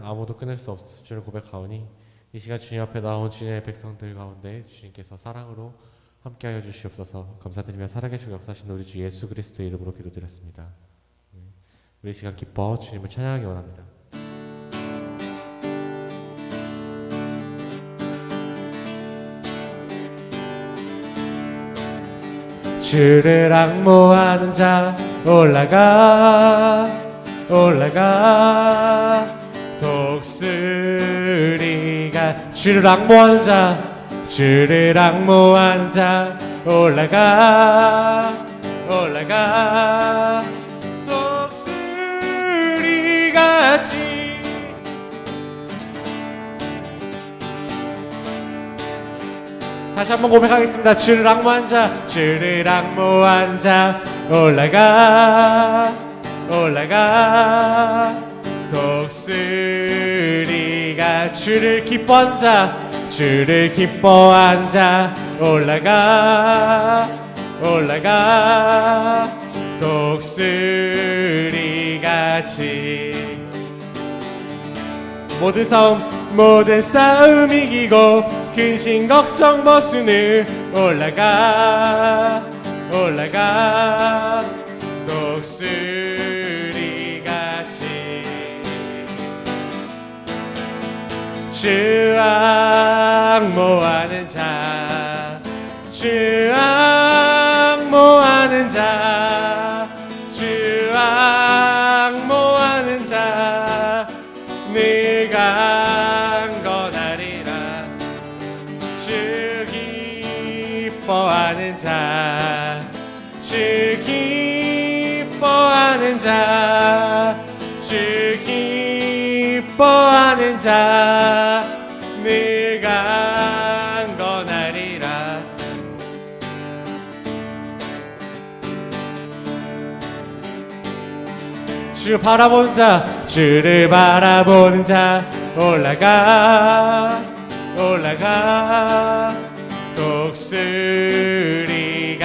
아무도 끊을 수 없을 줄 고백하오니 이 시간 주님 앞에 나온 주님의 백성들 가운데 주님께서 사랑으로 함께하여 주시옵소서. 감사드리며 살아계시고 역사하신 우리 주 예수 그리스도의 이름으로 기도드렸습니다. 우리 시간 기뻐 주님을 찬양하기 원합니다. 주를 앙모하는 자 올라가 독수리가 주를 앙모하는 자 올라가 독수리같이 다시 한번 고백하겠습니다. 주를 앙모한 자 올라가 독수리가 주를 기뻐한 자 올라가 독수리같이 모든 싸움 이기고 근심 걱정 벗으니 올라가 독수리같이 주 앙모하는 자 늘 강건하리라 주 기뻐하는 자 늘 강건하리라 주를 바라보는 자 올라가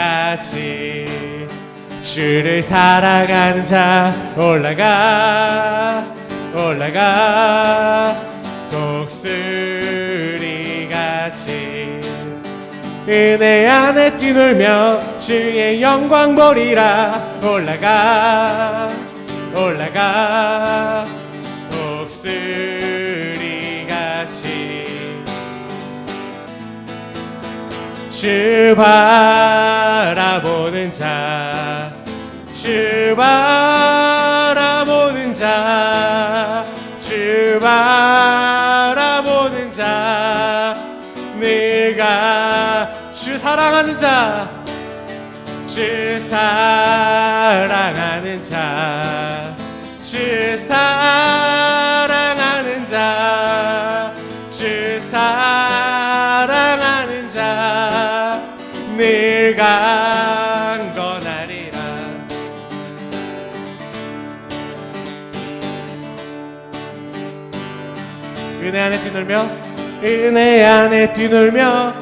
독수리같이 주를 살아가는 자 올라가 독수리같이 은혜 안에 뛰놀며 주의 영광 보리라 올라가 독수리같이 주 바라보는 자 내가 주 사랑하는 자 늘 강건하리라 은혜 안에 뛰놀며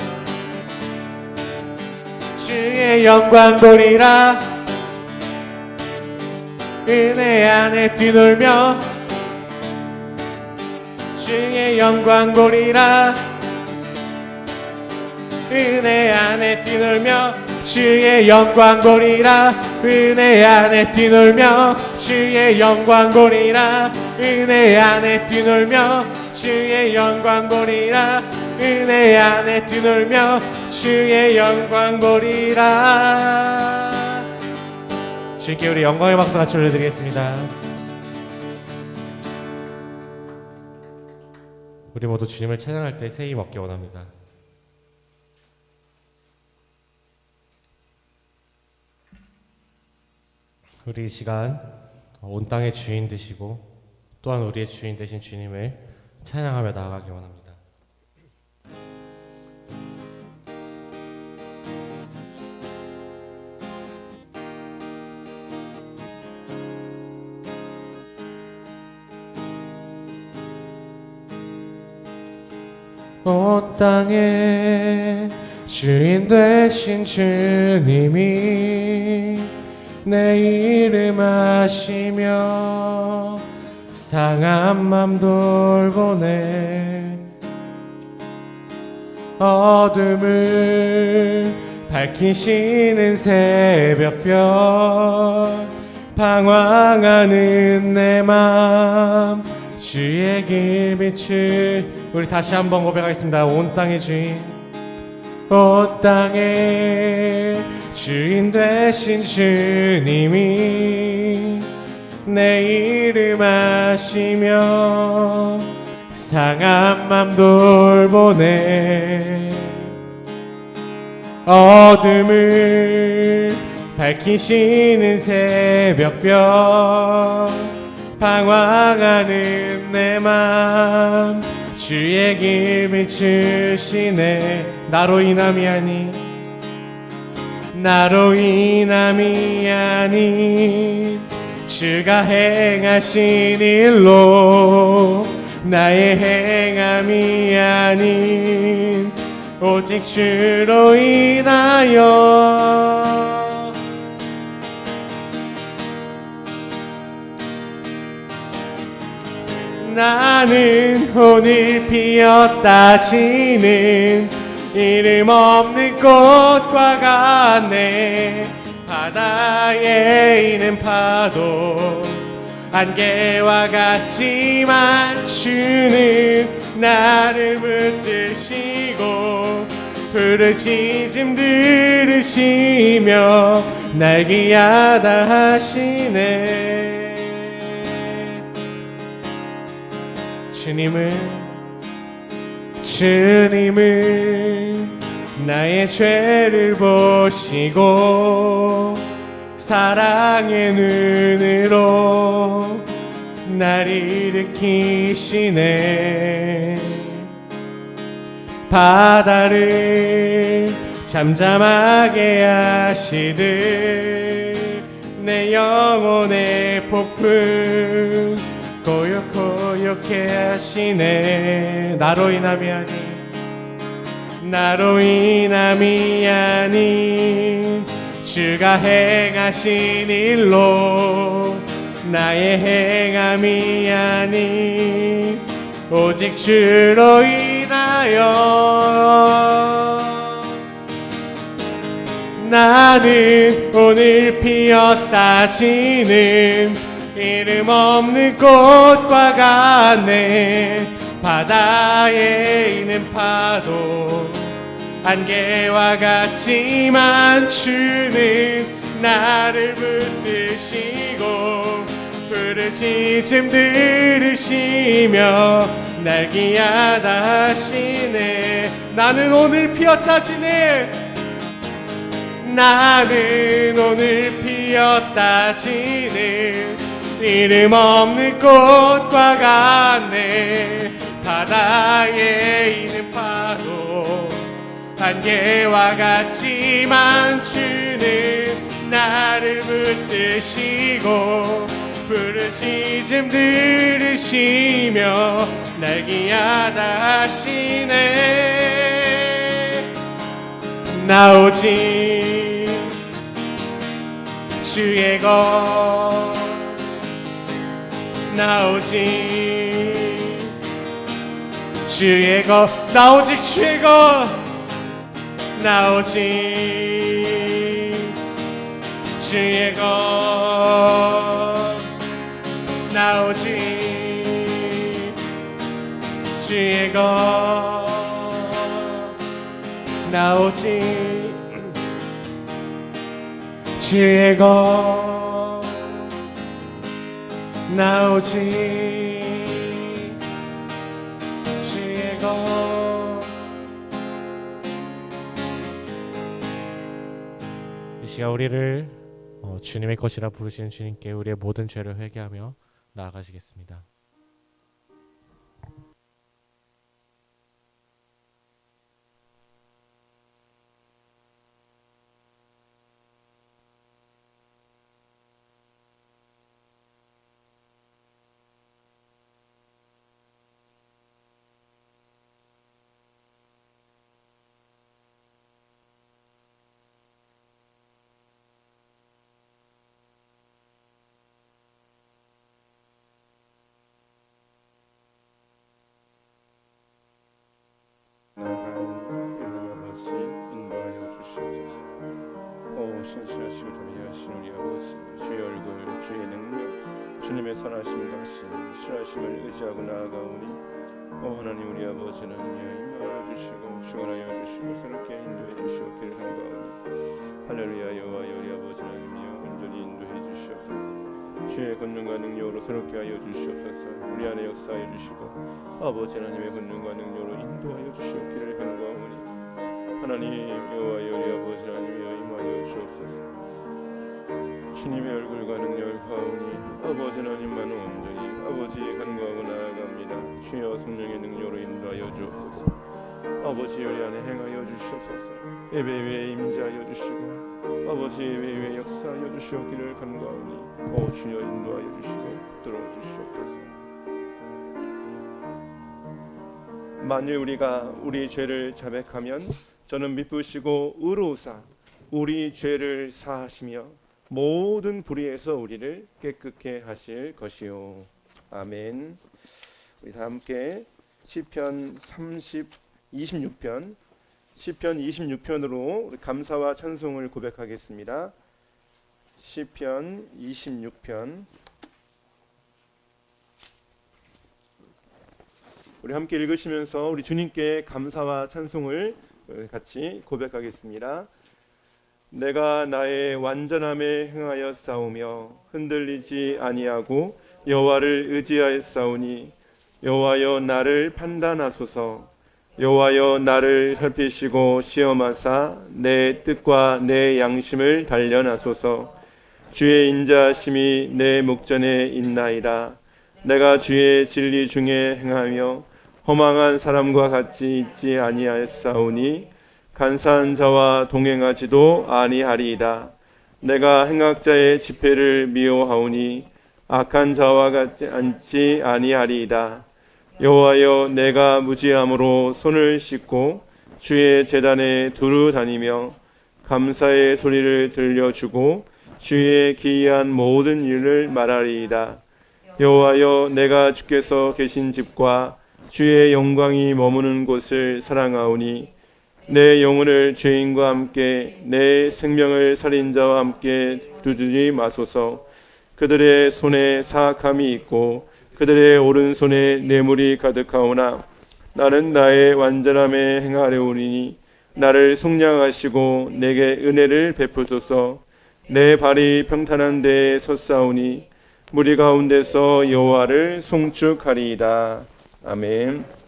주의 영광 보리라 은혜 안에 뛰놀며 주의 영광 보리라 은혜 안에 뛰놀며 주의 영광 보리라 은혜 안에 뛰놀며 주의 영광 보리라 은혜 안에 뛰놀며 주의 영광 보리라 은혜 안에 뛰놀며 주의 영광 보리라. 주님께 우리 영광의 박수 같이 올려드리겠습니다. 우리 모두 주님을 찬양할 때 새 힘 얻기 원합니다. 우리 이 시간 온 땅의 주인 되시고 또한 우리의 주인 되신 주님을 찬양하며 나아가기 원합니다. 온 땅의 주인 되신 주님이 내 이름 아시며 상한 맘 돌보네. 어둠을 밝히시는 새벽별, 방황하는 내 맘 주의 길 비추. 우리 다시 한번 고백하겠습니다. 온 땅의 주인, 온 땅의 주인 되신 주님이 내 이름 아시며 상한 맘 돌보네. 어둠을 밝히시는 새벽별, 방황하는 내 맘 주의 길 비추시네. 나로 인함이 아닌, 나로 인함이 아닌 주가 행하신 일로, 나의 행함이 아닌 오직 주로 인하여 나는 오늘 피었다 지는 이름 없는 꽃과 같네. 바다에 있는 파도 안개와 같지만 주는 나를 붙드시고 부르짖음 들으시며 날 귀하다 하시네. 주님은 나의 죄를 보시고 사랑의 눈으로 날 일으키시네. 바다를 잠잠하게 하시듯 내 영혼의 폭풍 고요고요케 하시네. 나로 인함이 아닌, 나로 인함이 아닌 주가 행하신 일로, 나의 행함이 아닌 오직 주로 인하여 나는 오늘 피었다 지는 이름 없는 꽃과 같네. 바다에 있는 파도 안개와 같지만 주는 나를 붙드시고 부르짖음 들으시며 날 귀하다 하시네. 나는 오늘 피었다 지는, 나는 오늘 피었다 지는 이름 없는 꽃과 같네. 바다에 있는 파도 안개와 같지만 주는 나를 붙드시고 부르짖음 들으시며 날 귀하다 하시네. 나 오직 주의 것, 나 오직 주의 것, 나 오직 주의 것, 나 오직 주의 것, 나 오직 주의 것, 나 오직 주의 것, 나 오직 주의 것. 이 시간 우리를 주님의 것이라 부르시는 주님께 우리의 모든 죄를 회개하며 나아가시겠습니다. 주님의 선하심과 신하심을 의지하고 나아가오니 하나님 우리 아버지 하나님이여 임하여 주시고 주관하여 주시고 새롭게 인도해 주시옵기를 간구하오니 할렐루야 여호와여 우리 아버지 하나님이여 온전히 인도해 주시옵소서. 주의 권능과 능력으로 새롭게 하여 주시옵소서. 우리 안에 역사하여 주시고 아버지 하나님의 권능과 능력으로 인도하여 주시옵기를 간구하오니 하나님 여호와여 우리 아버지 하나님이여 임하여 주옵소서. 주님의 얼굴과 능력을 파오니 아버지 하나님만 온전히 아버지 간구하고 나아갑니다. 주여 성령의 능력으로 인도하여 주옵소서. 아버지 우리 안에 행하여 주시옵소서. 예배 위에 임재하여 주시고 아버지 예배 위에 역사하여 주시옵기를 간구하오니 주여 인도하여 주시고 붙들어 주시옵소서. 만일 우리가 우리 죄를 자백하면 저는 미쁘시고 의로우사 우리 죄를 사하시며 모든 불의에서 우리를 깨끗게 하실 것이요. 아멘. 우리 다 함께 시편 26편 시편 26편으로 우리 감사와 찬송을 고백하겠습니다. 시편 26편 우리 함께 읽으시면서 우리 주님께 감사와 찬송을 같이 고백하겠습니다. 내가 나의 완전함에 행하여 싸우며 흔들리지 아니하고 여호와를 의지하여 싸우니 여호와여 나를 판단하소서. 여호와여 나를 살피시고 시험하사 내 뜻과 내 양심을 단련하소서. 주의 인자심이 내 목전에 있나이다. 내가 주의 진리 중에 행하며 허망한 사람과 같이 있지 아니하였사오니 간사한 자와 동행하지도 아니하리이다. 내가 행악자의 집회를 미워하오니 악한 자와 같이 앉지 아니하리이다. 여호와여 내가 무지함으로 손을 씻고 주의 제단에 두루 다니며 감사의 소리를 들려주고 주의 기이한 모든 일을 말하리이다. 여호와여 내가 주께서 계신 집과 주의 영광이 머무는 곳을 사랑하오니 내 영혼을 죄인과 함께 내 생명을 살인자와 함께 두지 마소서. 그들의 손에 사악함이 있고 그들의 오른손에 뇌물이 가득하오나 나는 나의 완전함에 행하려오니 나를 속량하시고 내게 은혜를 베푸소서. 내 발이 평탄한 데에 섰사오니 무리 가운데서 여호와를 송축하리이다. 아멘.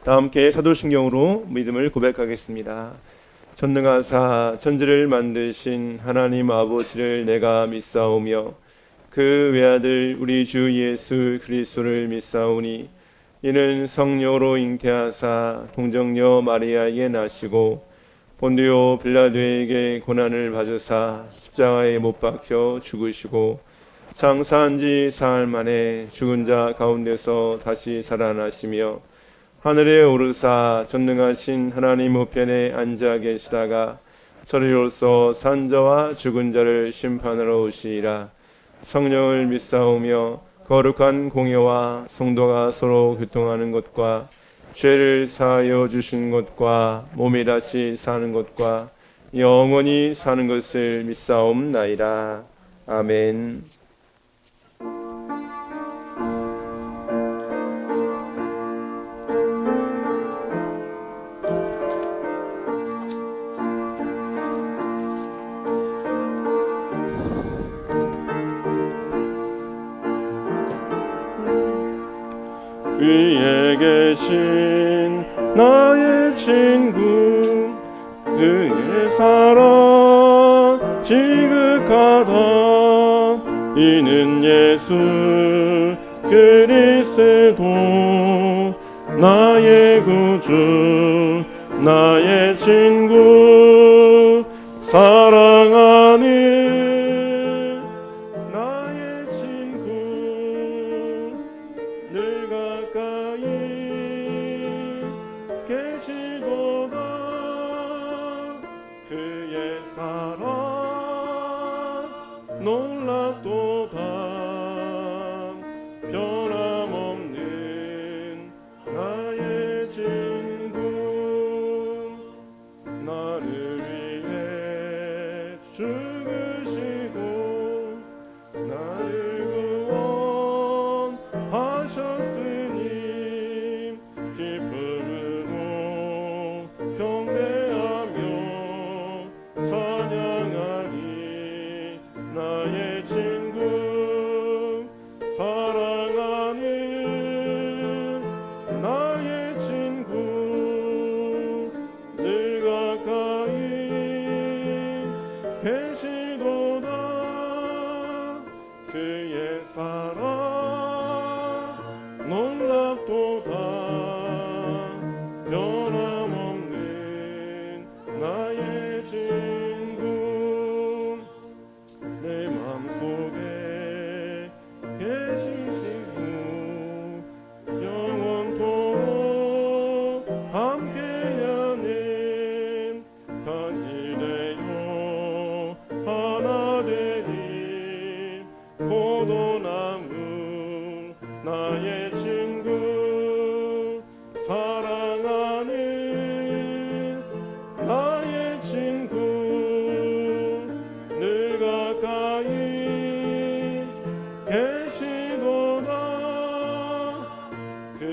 다 함께 사도신경으로 믿음을 고백하겠습니다. 전능하사 천지를 만드신 하나님 아버지를 내가 믿사오며 그 외아들 우리 주 예수 그리스도를 믿사오니 이는 성령으로 잉태하사 동정녀 마리아에게 나시고 본디오 빌라도에게 고난을 받으사 십자가에 못 박혀 죽으시고 장사한 지 사흘 만에 죽은 자 가운데서 다시 살아나시며 하늘에 오르사 전능하신 하나님 우편에 앉아 계시다가 저리로서 산 자와 죽은 자를 심판하러 오시리라. 성령을 믿사오며 거룩한 공예와 성도가 서로 교통하는 것과 죄를 사하여 주신 것과 몸이 다시 사는 것과 영원히 사는 것을 믿사옵나이다. 아멘. 위에 계신 나의 친구 그의 사랑 지극하다. 이는 예수 그리스도 나의 구주 나의 친구 사랑하는 나의 친구 늘 가까이 계시도다. 그의 사랑 놀랍도다. 변함없는 나의 친구 나를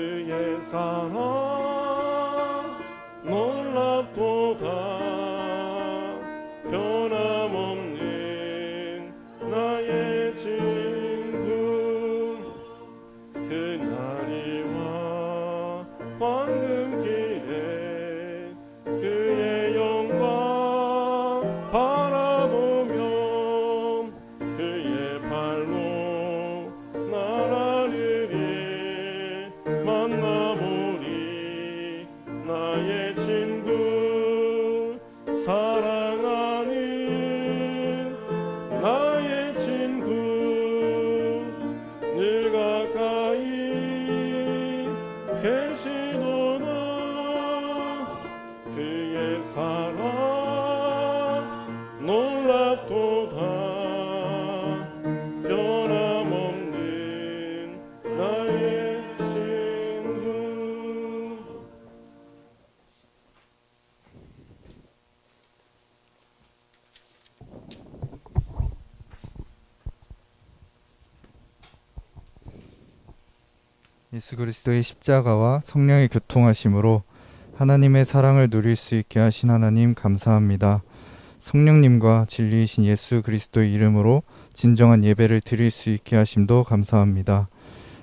그의 사랑 놀랍도다 변함없는 나의 친구 그날이와 황금길에 그의 영광 바라보며 그의 발로 날아르리 만나보리 나의 친구 사랑하는 나의 친구 늘 가까이 계시도다 그의 사랑 놀랍도다 변함없는 나의 친구. 예수 그리스도의 십자가와 성령의 교통하심으로 하나님의 사랑을 누릴 수 있게 하신 하나님 감사합니다. 성령님과 진리이신 예수 그리스도의 이름으로 진정한 예배를 드릴 수 있게 하심도 감사합니다.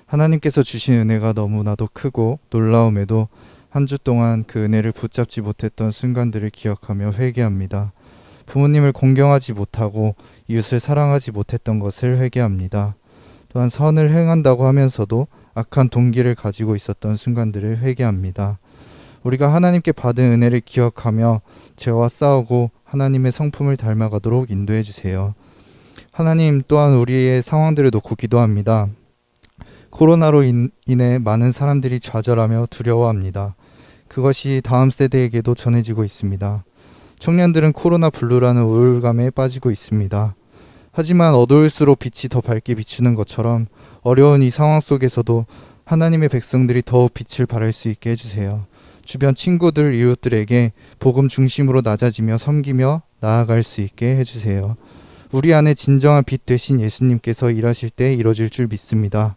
하나님께서 주신 은혜가 너무나도 크고 놀라움에도 한 주 동안 그 은혜를 붙잡지 못했던 순간들을 기억하며 회개합니다. 부모님을 공경하지 못하고 이웃을 사랑하지 못했던 것을 회개합니다. 또한 선을 행한다고 하면서도 악한 동기를 가지고 있었던 순간들을 회개합니다. 우리가 하나님께 받은 은혜를 기억하며 죄와 싸우고 하나님의 성품을 닮아가도록 인도해 주세요. 하나님 또한 우리의 상황들을 놓고 기도합니다. 코로나로 인해 많은 사람들이 좌절하며 두려워합니다. 그것이 다음 세대에게도 전해지고 있습니다. 청년들은 코로나 블루라는 우울감에 빠지고 있습니다. 하지만 어두울수록 빛이 더 밝게 비추는 것처럼 어려운 이 상황 속에서도 하나님의 백성들이 더욱 빛을 발할 수 있게 해주세요. 주변 친구들, 이웃들에게 복음 중심으로 낮아지며 섬기며 나아갈 수 있게 해주세요. 우리 안에 진정한 빛 되신 예수님께서 일하실 때 이루어질 줄 믿습니다.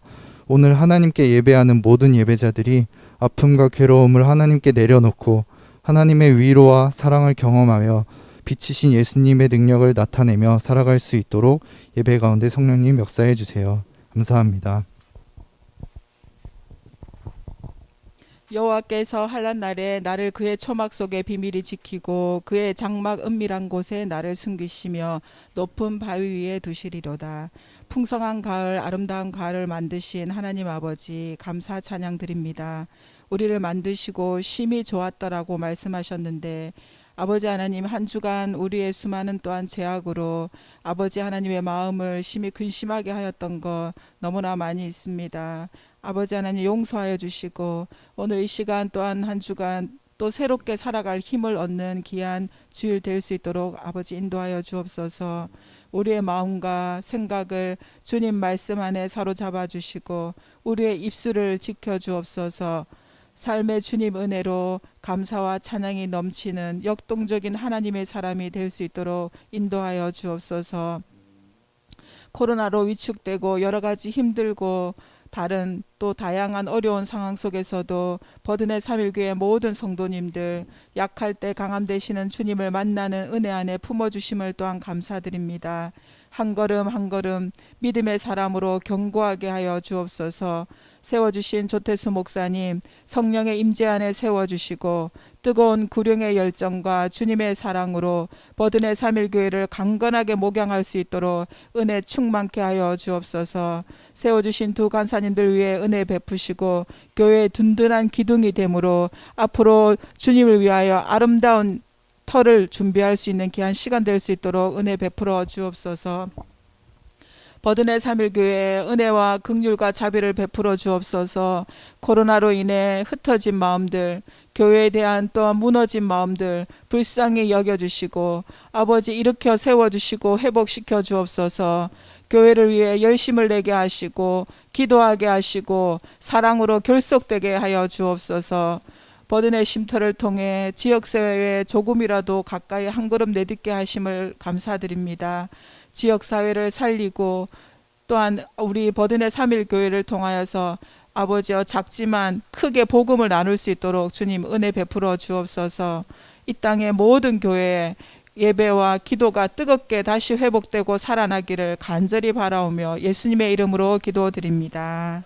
오늘 하나님께 예배하는 모든 예배자들이 아픔과 괴로움을 하나님께 내려놓고 하나님의 위로와 사랑을 경험하며 빛이신 예수님의 능력을 나타내며 살아갈 수 있도록 예배 가운데 성령님 역사해 주세요. 감사합니다. 여호와께서 환난 날에 나를 그의 초막 속에 비밀히 지키고 그의 장막 은밀한 곳에 나를 숨기시며 높은 바위 위에 두시리로다. 풍성한 가을 아름다운 가을을 만드신 하나님 아버지 감사 찬양 드립니다. 우리를 만드시고 심히 좋았다라고 말씀하셨는데 아버지 하나님 한 주간 우리의 수많은 또한 죄악으로 아버지 하나님의 마음을 심히 근심하게 하였던 것 너무나 많이 있습니다. 아버지 하나님 용서하여 주시고 오늘 이 시간 또한 한 주간 또 새롭게 살아갈 힘을 얻는 귀한 주일 될 수 있도록 아버지 인도하여 주옵소서. 우리의 마음과 생각을 주님 말씀 안에 사로잡아 주시고 우리의 입술을 지켜 주옵소서. 삶의 주님 은혜로 감사와 찬양이 넘치는 역동적인 하나님의 사람이 될 수 있도록 인도하여 주옵소서. 코로나로 위축되고 여러 가지 힘들고 다른 또 다양한 어려운 상황 속에서도 버든의 3.1교회 모든 성도님들 약할 때 강함 되시는 주님을 만나는 은혜 안에 품어주심을 또한 감사드립니다. 한 걸음 한 걸음 믿음의 사람으로 견고하게 하여 주옵소서. 세워주신 조태수 목사님 성령의 임재 안에 세워주시고 뜨거운 구령의 열정과 주님의 사랑으로 버든의 3.1교회를 강건하게 목양할 수 있도록 은혜 충만케 하여 주옵소서. 세워주신 두 간사님들 위해 은혜 베푸시고 교회의 든든한 기둥이 되므로 앞으로 주님을 위하여 아름다운 터를 준비할 수 있는 귀한 시간 될 수 있도록 은혜 베풀어 주옵소서. 버든의 3.1교회에 은혜와 긍휼과 자비를 베풀어 주옵소서. 코로나로 인해 흩어진 마음들, 교회에 대한 또한 무너진 마음들 불쌍히 여겨주시고 아버지 일으켜 세워주시고 회복시켜 주옵소서. 교회를 위해 열심을 내게 하시고 기도하게 하시고 사랑으로 결속되게 하여 주옵소서. 버든의 쉼터를 통해 지역사회에 조금이라도 가까이 한 걸음 내딛게 하심을 감사드립니다. 지역사회를 살리고 또한 우리 버든의 3.1교회를 통하여서 아버지여 작지만 크게 복음을 나눌 수 있도록 주님 은혜 베풀어 주옵소서. 이 땅의 모든 교회에 예배와 기도가 뜨겁게 다시 회복되고 살아나기를 간절히 바라오며 예수님의 이름으로 기도드립니다.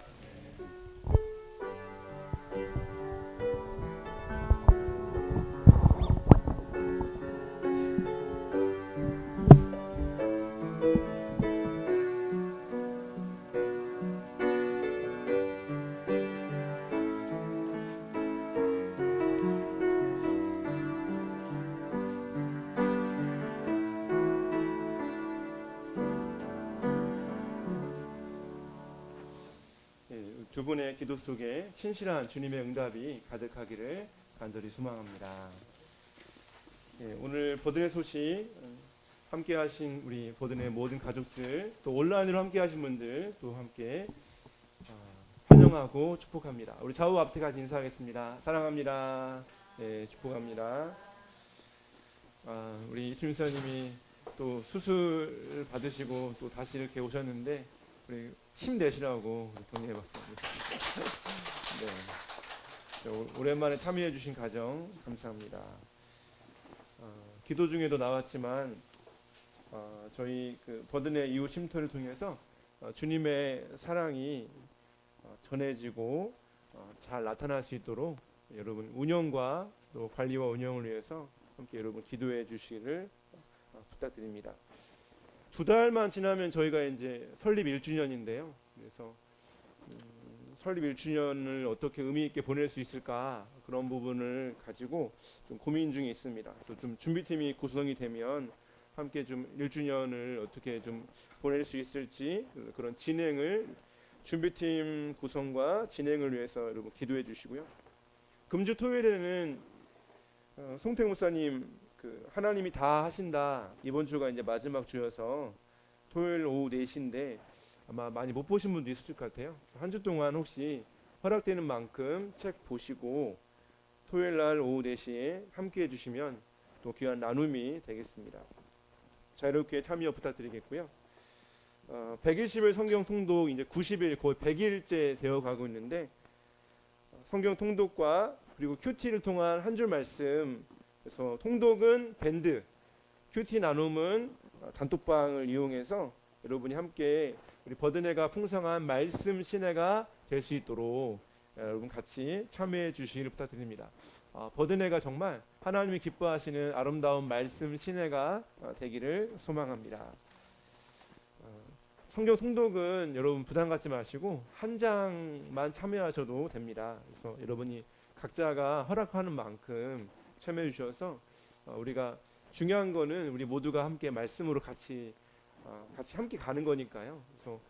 두 분의 기도 속에 신실한 주님의 응답이 가득하기를 간절히 소망합니다. 오늘 버든의 소식 함께 하신 우리 버든의 모든 가족들, 또 온라인으로 함께 하신 분들 또 함께 환영하고 축복합니다. 우리 좌우 앞에까지 인사하겠습니다. 사랑합니다. 네, 축복합니다. 우리 이팀 목사님이 또 수술 받으시고 또 다시 이렇게 오셨는데 우리 힘내시라고 don해봤습니다. 네. 오랜만에 참여해주신 가정 감사합니다. 기도 중에도 나왔지만 저희 그 버든의 이후 쉼터를 통해서 주님의 사랑이 전해지고 잘 나타날 수 있도록 여러분 운영과 또 관리와 운영을 위해서 함께 여러분 기도해 주시기를 부탁드립니다. 2달만 지나면 저희가 이제 설립 1주년인데요. 그래서 설립 1주년을 어떻게 의미 있게 보낼 수 있을까 그런 부분을 가지고 좀 고민 중에 있습니다. 또 좀 준비팀이 구성이 되면 함께 좀 1주년을 어떻게 좀 보낼 수 있을지 그런 진행을 준비팀 구성과 진행을 위해서 여러분 기도해 주시고요. 금주 토요일에는 송택 목사님 그 하나님이 다 하신다 이번 주가 이제 마지막 주여서 토요일 오후 4시인데 아마 많이 못 보신 분도 있을 것 같아요. 한 주 동안 혹시 허락되는 만큼 책 보시고 토요일 날 오후 4시에 함께 해주시면 또 귀한 나눔이 되겠습니다. 자유롭게 참여 부탁드리겠고요. 120일 성경 통독 이제 90일 거의 100일째 되어 가고 있는데 성경 통독과 그리고 큐티를 통한 한 줄 말씀, 그래서 통독은 밴드, 큐티 나눔은 단톡방을 이용해서 여러분이 함께 우리 버든회가 풍성한 말씀 시내가 될 수 있도록 여러분 같이 참여해 주시기를 부탁드립니다. 버든회가 정말 하나님이 기뻐하시는 아름다운 말씀 시내가 되기를 소망합니다. 성경 통독은 여러분 부담 갖지 마시고 한 장만 참여하셔도 됩니다. 그래서 여러분이 각자가 허락하는 만큼 참여해 주셔서 우리가 중요한 거는 우리 모두가 함께 말씀으로 같이 함께 가는 거니까요. 그래서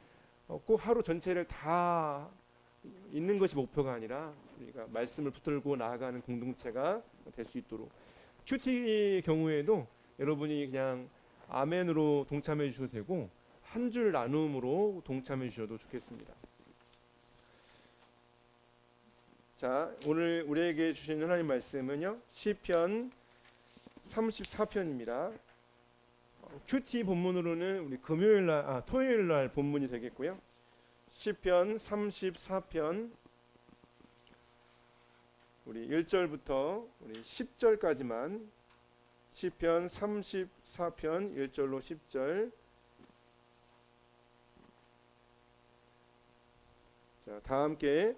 꼭 하루 전체를 다 있는 것이 목표가 아니라 우리가 말씀을 붙들고 나아가는 공동체가 될 수 있도록 큐티 경우에도 여러분이 그냥 아멘으로 동참해 주셔도 되고 한 줄 나눔으로 동참해 주셔도 좋겠습니다. 자, 오늘 우리에게 주신 하나님 말씀은요 시편 34편입니다. 큐티 본문으로는 우리 토요일 날 본문이 되겠고요. 시편 34편 우리 1절부터 우리 10절까지만 시편 34편 1절로 10절. 자, 다 함께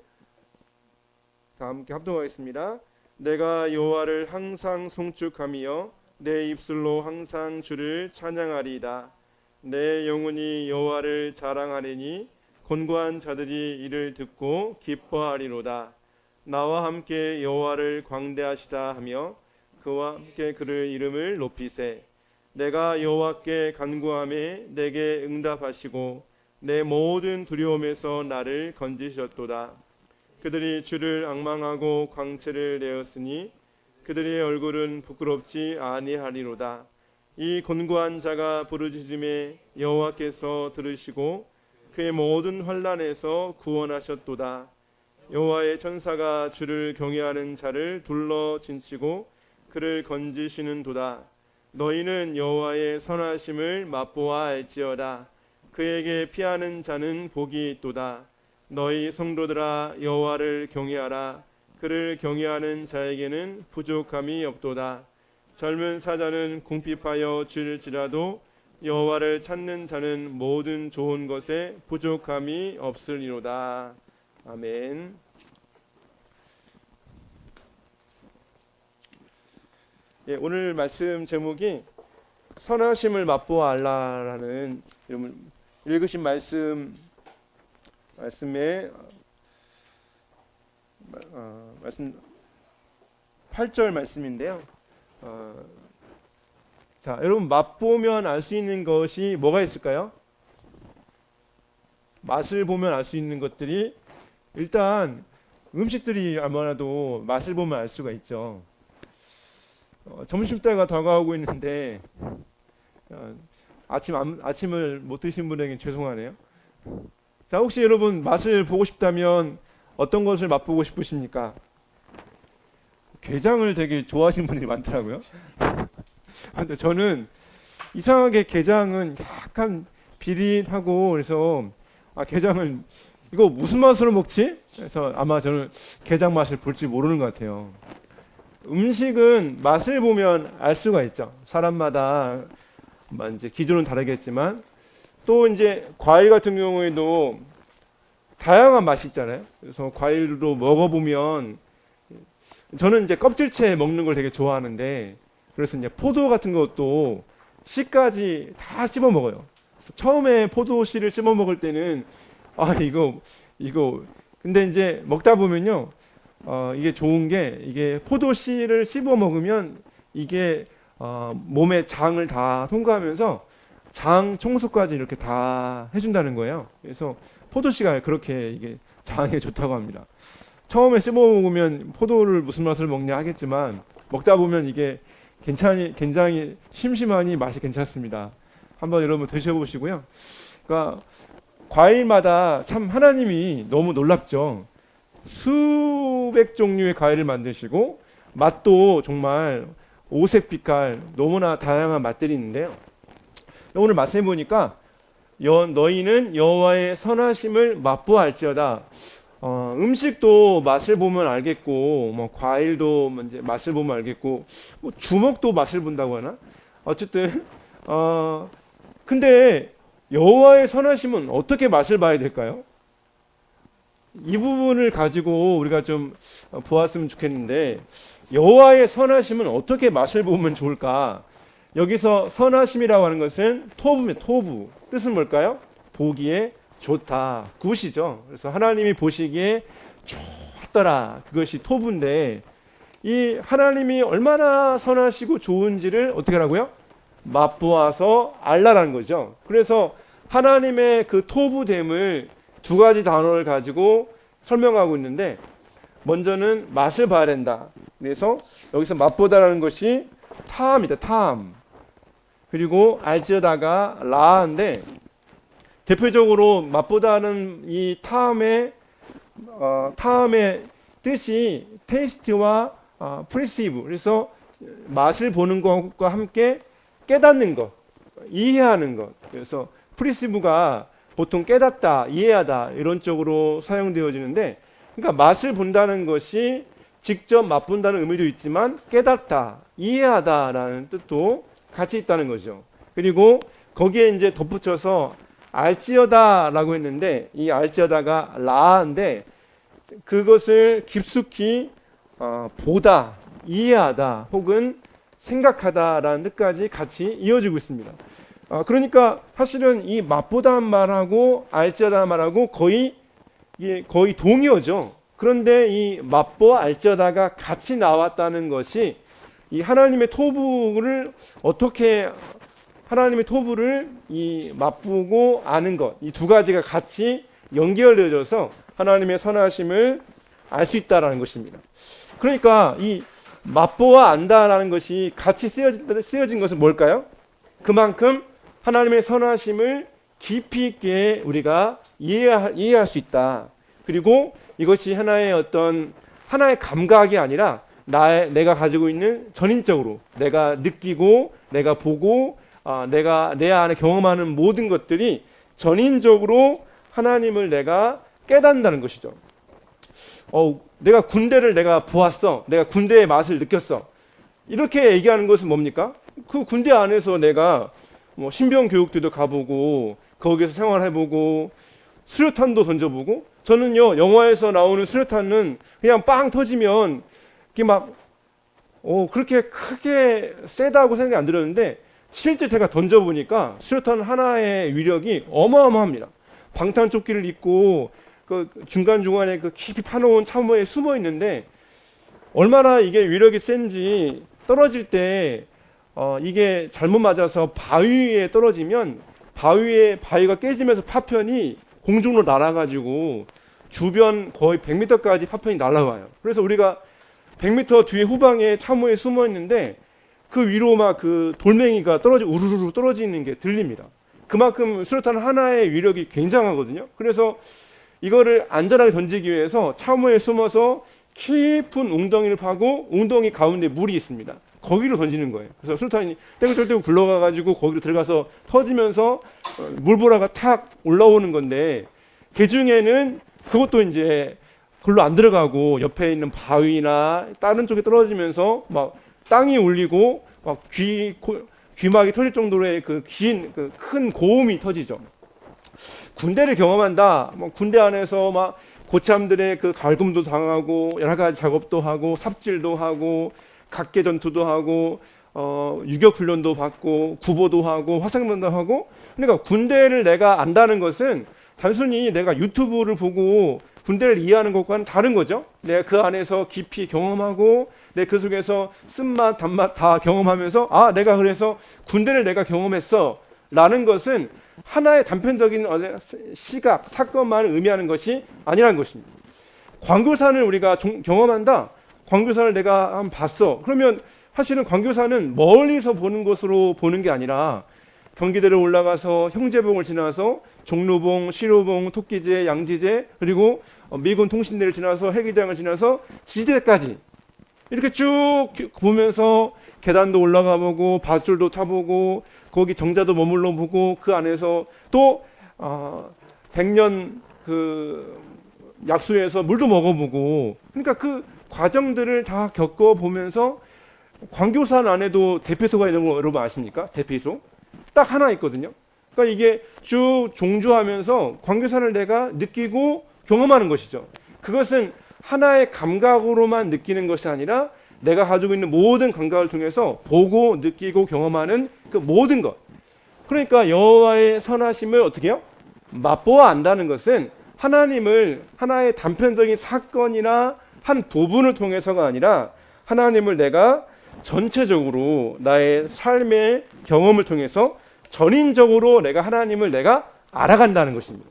합동하겠습니다. 내가 여호와를 항상 송축하며 내 입술로 항상 주를 찬양하리이다. 내 영혼이 여호와를 자랑하리니 곤고한 자들이 이를 듣고 기뻐하리로다. 나와 함께 여호와를 광대하시다 하며 그와 함께 그를 이름을 높이세. 내가 여호와께 간구하매 내게 응답하시고 내 모든 두려움에서 나를 건지셨도다. 그들이 주를 앙망하고 광채를 내었으니 그들의 얼굴은 부끄럽지 아니하리로다. 이 곤고한 자가 부르짖음에 여호와께서 들으시고 그의 모든 환난에서 구원하셨도다. 여호와의 천사가 주를 경외하는 자를 둘러 진치고 그를 건지시는도다. 너희는 여호와의 선하심을 맛보아 알지어다. 그에게 피하는 자는 복이 있도다. 너희 성도들아 여호와를 경외하라. 그를 경외하는 자에게는 부족함이 없도다. 젊은 사자는 궁핍하여 줄지라도 여호와를 찾는 자는 모든 좋은 것에 부족함이 없으리로다. 아멘. 예, 오늘 말씀 제목이 선하심을 맛보아라는 읽으신 말씀에 말씀 8절 말씀인데요. 자, 여러분 맛보면 알 수 있는 것이 뭐가 있을까요? 맛을 보면 알 수 있는 것들이 일단 음식들이 아무래도 맛을 보면 알 수가 있죠. 점심때가 다가오고 있는데 아침을 못 드신 분에게 죄송하네요. 자, 혹시 여러분 맛을 보고 싶다면 어떤 것을 맛보고 싶으십니까? 게장을 되게 좋아하시는 분들이 많더라고요. 근데 저는 이상하게 게장은 약간 비릿하고 그래서 게장을 이거 무슨 맛으로 먹지? 그래서 아마 저는 게장 맛을 볼지 모르는 것 같아요. 음식은 맛을 보면 알 수가 있죠. 사람마다 이제 기준은 다르겠지만 또 이제 과일 같은 경우에도 다양한 맛이 있잖아요. 그래서 과일도 먹어보면 저는 이제 껍질째 먹는 걸 되게 좋아하는데 그래서 이제 포도 같은 것도 씨까지 다 씹어 먹어요. 그래서 처음에 포도 씨를 씹어 먹을 때는 이거 근데 이제 먹다 보면요. 이게 좋은 게 이게 포도 씨를 씹어 먹으면 이게 몸의 장을 다 통과하면서 장 청소까지 이렇게 다 해준다는 거예요. 그래서 포도 씨가 그렇게 이게 장에 좋다고 합니다. 처음에 씹어 먹으면 포도를 무슨 맛을 먹냐 하겠지만 먹다 보면 이게 굉장히 심심하니 맛이 괜찮습니다. 한번 여러분 드셔보시고요. 그러니까 과일마다 참 하나님이 너무 놀랍죠. 수백 종류의 과일을 만드시고 맛도 정말 오색 빛깔 너무나 다양한 맛들이 있는데요. 오늘 말씀해 보니까 너희는 여호와의 선하심을 맛보알지어다. 음식도 맛을 보면 알겠고, 뭐 과일도 이제 맛을 보면 알겠고, 뭐 주먹도 맛을 본다고 하나? 어쨌든 근데 여호와의 선하심은 어떻게 맛을 봐야 될까요? 이 부분을 가지고 우리가 좀 보았으면 좋겠는데 여호와의 선하심은 어떻게 맛을 보면 좋을까? 여기서 선하심이라고 하는 것은 토부입니다. 토부. 뜻은 뭘까요? 보기에 좋다. 굿이죠. 그래서 하나님이 보시기에 좋더라. 그것이 토부인데 이 하나님이 얼마나 선하시고 좋은지를 어떻게 하라고요? 맛보아서 알라라는 거죠. 그래서 하나님의 그 토부됨을 두 가지 단어를 가지고 설명하고 있는데 먼저는 맛을 봐야 된다. 그래서 여기서 맛보다라는 것이 탐이다. 탐. 그리고 알지어다가 라인데 대표적으로 맛보다는 이 탐의 뜻이 테이스트와 프리시브. 그래서 맛을 보는 것과 함께 깨닫는 것, 이해하는 것. 그래서 프리시브가 보통 깨닫다, 이해하다 이런 쪽으로 사용되어지는데, 그러니까 맛을 본다는 것이 직접 맛본다는 의미도 있지만 깨닫다, 이해하다라는 뜻도 같이 있다는 거죠. 그리고 거기에 이제 덧붙여서 알지어다라고 했는데 이 알지어다가 라인데 그것을 깊숙이 보다, 이해하다 혹은 생각하다라는 뜻까지 같이 이어지고 있습니다. 그러니까 사실은 이 맛보다는 말하고 알지어다는 말하고 거의 동의어죠. 그런데 이 맛보아 알지어다가 같이 나왔다는 것이 이 하나님의 토부를 어떻게 하나님의 토부를 이 맛보고 아는 것, 이 두 가지가 같이 연결되어져서 하나님의 선하심을 알 수 있다라는 것입니다. 그러니까 이 맛보아 안다라는 것이 같이 쓰여진 것은 뭘까요? 그만큼 하나님의 선하심을 깊이 있게 우리가 이해할 수 있다. 그리고 이것이 하나의 감각이 아니라 내가 가지고 있는 전인적으로 내가 느끼고 내가 보고 내가 내 안에 경험하는 모든 것들이 전인적으로 하나님을 내가 깨닫는다는 것이죠. 내가 군대를 내가 보았어. 내가 군대의 맛을 느꼈어. 이렇게 얘기하는 것은 뭡니까? 그 군대 안에서 내가 뭐 신병 교육대도 가보고 거기서 생활해보고 수류탄도 던져보고, 저는요 영화에서 나오는 수류탄은 그냥 빵 터지면 이게 막 그렇게 크게 세다고 생각이 안 들었는데, 실제 제가 던져보니까 수류탄 하나의 위력이 어마어마합니다. 방탄조끼를 입고 그 중간중간에 그 깊이 파놓은 참호에 숨어 있는데, 얼마나 이게 위력이 센지 떨어질 때 이게 잘못 맞아서 바위에 떨어지면 바위가 깨지면서 파편이 공중으로 날아가지고 주변 거의 100m까지 파편이 날아와요. 그래서 우리가 100m 뒤에 후방에 참호에 숨어 있는데 그 위로 막 그 돌멩이가 우르르 떨어지는 게 들립니다. 그만큼 수류탄 하나의 위력이 굉장하거든요. 그래서 이거를 안전하게 던지기 위해서 참호에 숨어서 깊은 웅덩이를 파고 웅덩이 가운데 물이 있습니다. 거기로 던지는 거예요. 그래서 수류탄이 떼굴떼굴 굴러가가지고 거기로 들어가서 터지면서 물보라가 탁 올라오는 건데, 그 중에는 그것도 이제 글로 안 들어가고 옆에 있는 바위나 다른 쪽에 떨어지면서 막 땅이 울리고 막 귀막이 터질 정도로의 그 큰 고음이 터지죠. 군대를 경험한다. 뭐 군대 안에서 막 고참들의 그 갈굼도 당하고 여러 가지 작업도 하고 삽질도 하고 각계 전투도 하고 유격 훈련도 받고 구보도 하고 화상면도 하고. 그러니까 군대를 내가 안다는 것은 단순히 내가 유튜브를 보고 군대를 이해하는 것과는 다른 거죠. 내가 그 안에서 깊이 경험하고 내 그 속에서 쓴맛 단맛 다 경험하면서 내가 그래서 군대를 내가 경험했어 라는 것은 하나의 단편적인 시각, 사건만 의미하는 것이 아니라는 것입니다. 광교산을 우리가 경험한다. 광교산을 내가 한번 봤어. 그러면 사실은 광교산은 멀리서 보는 것으로 보는 게 아니라 경기대로 올라가서 형제봉을 지나서 종로봉, 시로봉, 토끼제, 양지제, 그리고 미군 통신대를 지나서 헬기장을 지나서 지지대까지 이렇게 쭉 보면서 계단도 올라가 보고 밧줄도 타보고 거기 정자도 머물러 보고 그 안에서 또 100년 그 약수에서 물도 먹어보고, 그러니까 그 과정들을 다 겪어보면서 광교산 안에도 대피소가 있는 거 여러분 아십니까? 대피소 딱 하나 있거든요. 그러니까 이게 쭉 종주하면서 광교산을 내가 느끼고 경험하는 것이죠. 그것은 하나의 감각으로만 느끼는 것이 아니라 내가 가지고 있는 모든 감각을 통해서 보고 느끼고 경험하는 그 모든 것. 그러니까 여호와의 선하심을 어떻게 해요? 맛보아 안다는 것은 하나님을 하나의 단편적인 사건이나 한 부분을 통해서가 아니라 하나님을 내가 전체적으로 나의 삶의 경험을 통해서 전인적으로 내가 하나님을 내가 알아간다는 것입니다.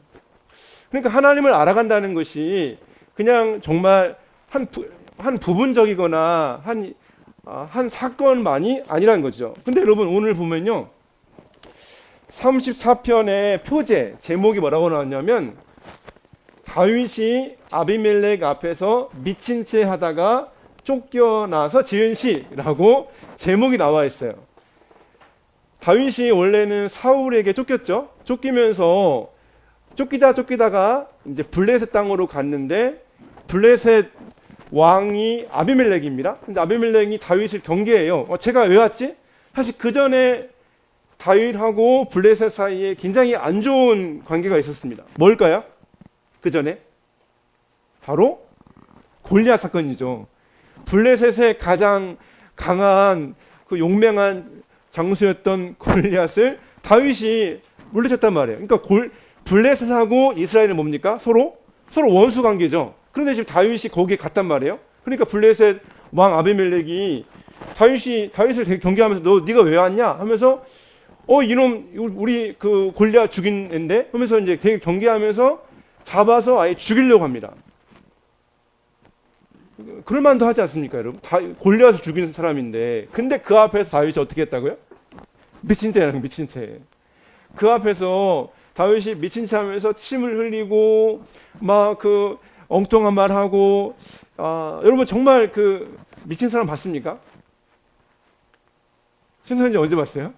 그러니까 하나님을 알아간다는 것이 그냥 정말 한 부분적이거나 한 사건만이 아니라는 거죠. 근데 여러분 오늘 보면요, 34편의 표제 제목이 뭐라고 나왔냐면 다윗이 아비멜렉 앞에서 미친 채 하다가 쫓겨나서 지은 시라고 제목이 나와 있어요. 다윗이 원래는 사울에게 쫓겼죠. 쫓기다가 이제 블레셋 땅으로 갔는데 블레셋 왕이 아비멜렉입니다. 근데 아비멜렉이 다윗을 경계해요. 제가 왜 왔지? 사실 그 전에 다윗하고 블레셋 사이에 굉장히 안 좋은 관계가 있었습니다. 뭘까요? 그 전에 바로 골리앗 사건이죠. 블레셋의 가장 강한 그 용맹한 장수였던 골리앗을 다윗이 물리쳤단 말이에요. 그러니까 블레셋하고 이스라엘은 뭡니까? 서로 원수 관계죠. 그런데 지금 다윗이 거기에 갔단 말이에요. 그러니까 블레셋 왕 아비멜렉이 다윗을 경계하면서 네가 왜 왔냐 하면서 이놈 우리 그 골리앗 죽인 앤데 하면서 이제 되게 경계하면서 잡아서 아예 죽이려고 합니다. 그럴 만도 하지 않습니까, 여러분? 골리앗을 죽인 사람인데, 근데 그 앞에서 다윗이 어떻게 했다고요? 미친 채. 그 앞에서 다윗이 미친 채 하면서 침을 흘리고 막 그 엉뚱한 말 하고, 여러분 정말 그 미친 사람 봤습니까? 신선이 언제 봤어요?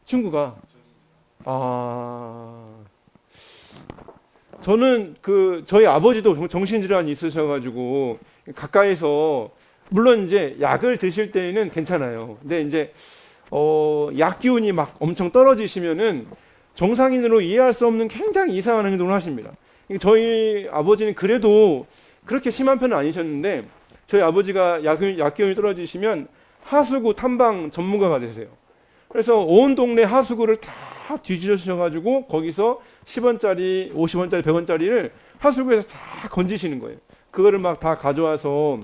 친구가 저는 저희 아버지도 정신질환이 있으셔가지고 가까이서 물론 이제 약을 드실 때는 괜찮아요. 근데 이제 약 기운이 막 엄청 떨어지시면은 정상인으로 이해할 수 없는 굉장히 이상한 행동을 하십니다. 저희 아버지는 그래도 그렇게 심한 편은 아니셨는데 저희 아버지가 약 기운이 떨어지시면 하수구 탐방 전문가가 되세요. 그래서 온 동네 하수구를 다 뒤지셔가지고 거기서 10원짜리, 50원짜리, 100원짜리를 하수구에서 다 건지시는 거예요. 그거를 막 다 가져와서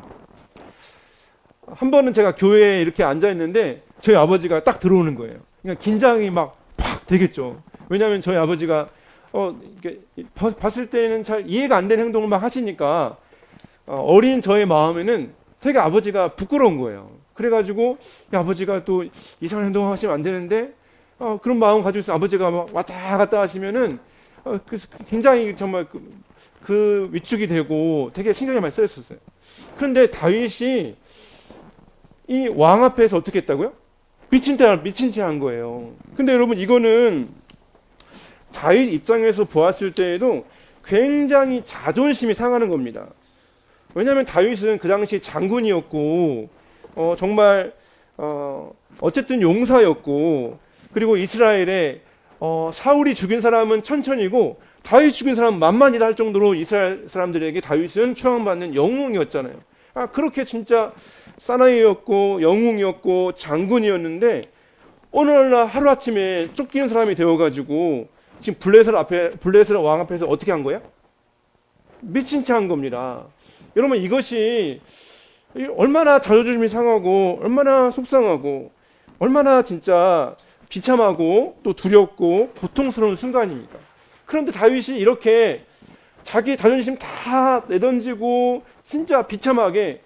한 번은 제가 교회에 이렇게 앉아 있는데 저희 아버지가 딱 들어오는 거예요. 그러니까 긴장이 막 팍 되겠죠. 왜냐하면 저희 아버지가 이렇게 봤을 때는 잘 이해가 안 되는 행동을 막 하시니까 어린 저의 마음에는 되게 아버지가 부끄러운 거예요. 그래가지고 아버지가 또 이상한 행동을 하시면 안 되는데 그런 마음 가지고 있어 아버지가 막 왔다 갔다 하시면은 그래서 굉장히 정말 그 위축이 되고 되게 신경이 많이 쓰였었어요. 그런데 다윗이 이 왕 앞에서 어떻게 했다고요? 미친 채 한 거예요. 근데 여러분 이거는 다윗 입장에서 보았을 때에도 굉장히 자존심이 상하는 겁니다. 왜냐하면 다윗은 그 당시 장군이었고 정말 어쨌든 용사였고 그리고 이스라엘에 사울이 죽인 사람은 천천히고 다윗 죽인 사람은 만만이라 할 정도로 이스라엘 사람들에게 다윗은 추앙받는 영웅이었잖아요. 그렇게 진짜 사나이였고 영웅이었고 장군이었는데 어느 날 하루아침에 쫓기는 사람이 되어가지고 지금 블레셋 왕 앞에서 어떻게 한 거야? 미친 채 한 겁니다. 여러분 이것이 얼마나 자존심이 상하고 얼마나 속상하고 얼마나 진짜 비참하고 또 두렵고 고통스러운 순간입니까? 그런데 다윗이 이렇게 자기 자존심 다 내던지고 진짜 비참하게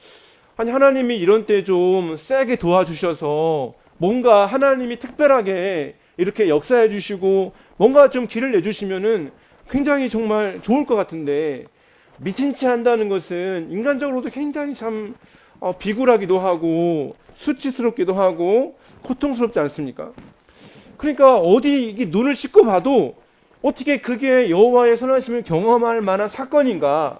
아니 하나님이 이런 때 좀 세게 도와주셔서 뭔가 하나님이 특별하게 이렇게 역사해 주시고 뭔가 좀 길을 내주시면은 굉장히 정말 좋을 것 같은데 미친 채 한다는 것은 인간적으로도 굉장히 참 비굴하기도 하고 수치스럽기도 하고 고통스럽지 않습니까? 그러니까 어디 이게 눈을 씻고 봐도 어떻게 그게 여호와의 선하심을 경험할 만한 사건인가?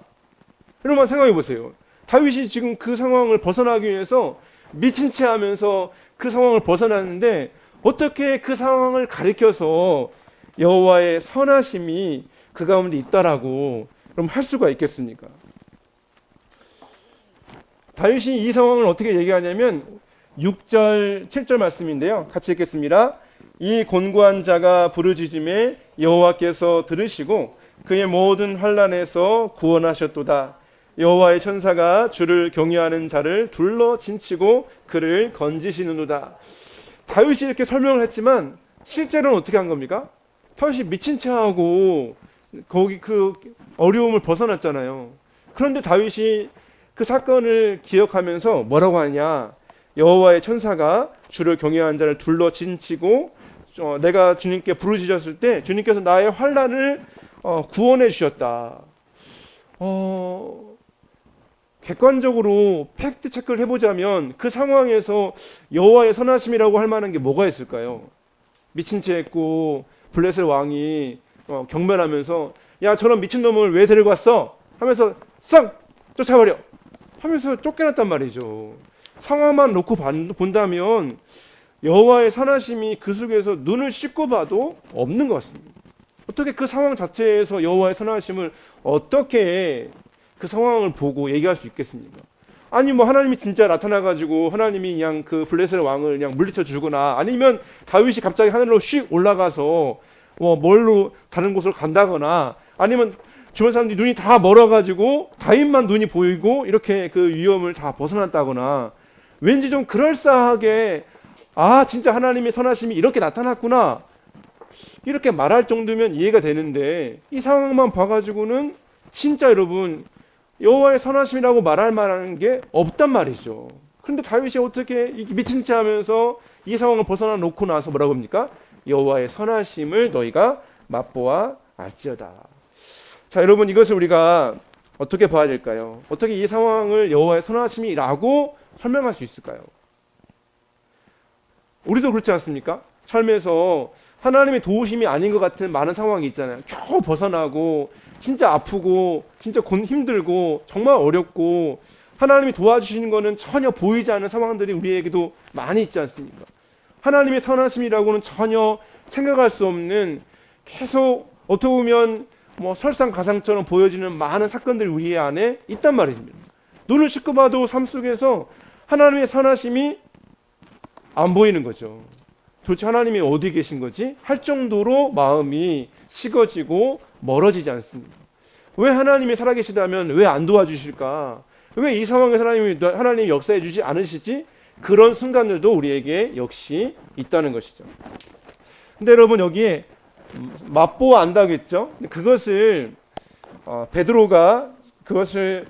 여러분 생각해 보세요. 다윗이 지금 그 상황을 벗어나기 위해서 미친 채 하면서 그 상황을 벗어났는데 어떻게 그 상황을 가리켜서 여호와의 선하심이 그 가운데 있다라고 그럼 할 수가 있겠습니까? 다윗이 이 상황을 어떻게 얘기하냐면 6절, 7절 말씀인데요. 같이 읽겠습니다. 이 곤고한 자가 부르짖음에 여호와께서 들으시고 그의 모든 환난에서 구원하셨도다. 여호와의 천사가 주를 경외하는 자를 둘러 진치고 그를 건지시는도다. 다윗이 이렇게 설명을 했지만 실제로는 어떻게 한 겁니까? 다윗이 미친 채 하고 거기 그 어려움을 벗어났잖아요. 그런데 다윗이 그 사건을 기억하면서 뭐라고 하냐? 여호와의 천사가 주를 경외하는 자를 둘러 진치고 내가 주님께 부르짖었을 때 주님께서 나의 환난을 구원해 주셨다. 객관적으로 팩트 체크를 해보자면 그 상황에서 여호와의 선하심이라고 할 만한 게 뭐가 있을까요? 미친 채 했고 블레셋 왕이 경멸하면서 야 저런 미친놈을 왜 데리고 왔어? 하면서 싹 쫓아버려 하면서 쫓겨났단 말이죠. 상황만 놓고 본다면 여호와의 선하심이 그 속에서 눈을 씻고 봐도 없는 것 같습니다. 어떻게 그 상황 자체에서 여호와의 선하심을 어떻게 그 상황을 보고 얘기할 수 있겠습니까? 아니 뭐 하나님이 진짜 나타나가지고 하나님이 그냥 그 블레셋 왕을 그냥 물리쳐 주거나 아니면 다윗이 갑자기 하늘로 휙 올라가서 뭘로 다른 곳으로 간다거나 아니면 주변 사람들이 눈이 다 멀어가지고 다윗만 눈이 보이고 이렇게 그 위험을 다 벗어났다거나 왠지 좀 그럴싸하게 진짜 하나님의 선하심이 이렇게 나타났구나 이렇게 말할 정도면 이해가 되는데 이 상황만 봐가지고는 진짜 여러분 여호와의 선하심이라고 말할 만한 게 없단 말이죠. 그런데 다윗이 어떻게 미친 채 하면서 이 상황을 벗어나 놓고 나서 뭐라고 합니까? 여호와의 선하심을 너희가 맛보아 알지어다. 자 여러분 이것을 우리가 어떻게 봐야 될까요? 어떻게 이 상황을 여호와의 선하심이라고 설명할 수 있을까요? 우리도 그렇지 않습니까? 삶에서 하나님의 도우심이 아닌 것 같은 많은 상황이 있잖아요. 겨우 벗어나고 진짜 아프고 진짜 힘들고 정말 어렵고 하나님이 도와주시는 거는 전혀 보이지 않는 상황들이 우리에게도 많이 있지 않습니까? 하나님의 선하심이라고는 전혀 생각할 수 없는 계속 어떻게 보면 뭐 설상가상처럼 보여지는 많은 사건들이 우리 안에 있단 말입니다. 눈을 씻고 봐도 삶 속에서 하나님의 선하심이 안 보이는 거죠. 도대체 하나님이 어디 계신 거지? 할 정도로 마음이 식어지고 멀어지지 않습니다. 왜 하나님이 살아계시다면 왜 안 도와주실까? 왜 이 상황에서 하나님이 역사해 주지 않으시지? 그런 순간들도 우리에게 역시 있다는 것이죠. 근데 여러분 여기에 맛보아 안다고 했죠? 그것을 베드로가 그것을